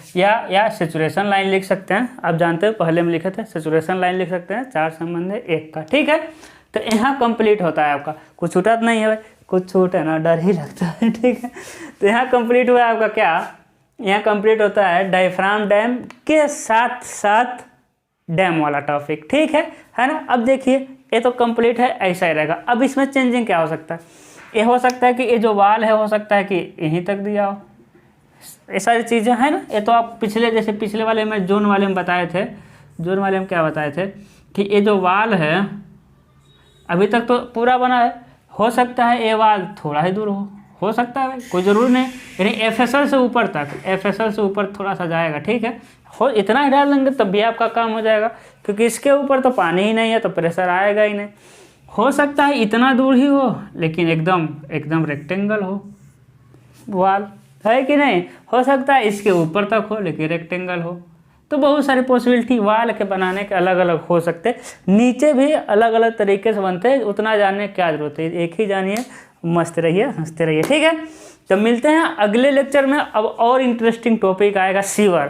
या सेचुरेशन लाइन लिख सकते हैं, आप जानते हैं पहले में लिखे थे, सेचुरेशन लाइन लिख सकते हैं 4/1 का, ठीक है। तो यहाँ कंप्लीट होता है आपका, कुछ छूटा तो नहीं है भाई, कुछ छूट है ना, डर ही लगता है, ठीक है। तो यहाँ कंप्लीट हुआ आपका क्या, यहाँ कंप्लीट होता है डायफ्राम डैम के साथ साथ डैम वाला टॉपिक, ठीक है ना। अब देखिए ये तो कंप्लीट है, ऐसा ही रहेगा। अब इसमें चेंजिंग क्या हो सकता है, ये हो सकता है कि ये जो वाल है हो सकता है कि यहीं तक दिया हो, ये सारी चीज़ें हैं ना। ये तो आप पिछले वाले में जोन वाले में बताए थे, जोन वाले में क्या बताए थे कि ये जो वाल है अभी तक तो पूरा बना है, हो सकता है ये वाल थोड़ा ही दूर हो सकता है भाई, कोई ज़रूरी नहीं, यानी FSL से ऊपर तक, FSL से ऊपर थोड़ा सा जाएगा, ठीक है। हो इतना ही डाल देंगे तब भी आपका काम हो जाएगा, क्योंकि इसके ऊपर तो पानी ही नहीं है तो प्रेशर आएगा ही नहीं। हो सकता है इतना दूर ही हो लेकिन एकदम रेक्टेंगल हो वाल, है कि नहीं। हो सकता है इसके ऊपर तक हो लेकिन रेक्टेंगल हो, तो बहुत सारी पॉसिबिलिटी वाल के बनाने के अलग अलग हो सकते, नीचे भी अलग अलग तरीके से बनते हैं, उतना जानने की क्या जरूरत है, एक ही जानिए, मस्त रहिए, हंसते रहिए, ठीक है। तो मिलते हैं अगले लेक्चर में, अब और इंटरेस्टिंग टॉपिक आएगा सीवर।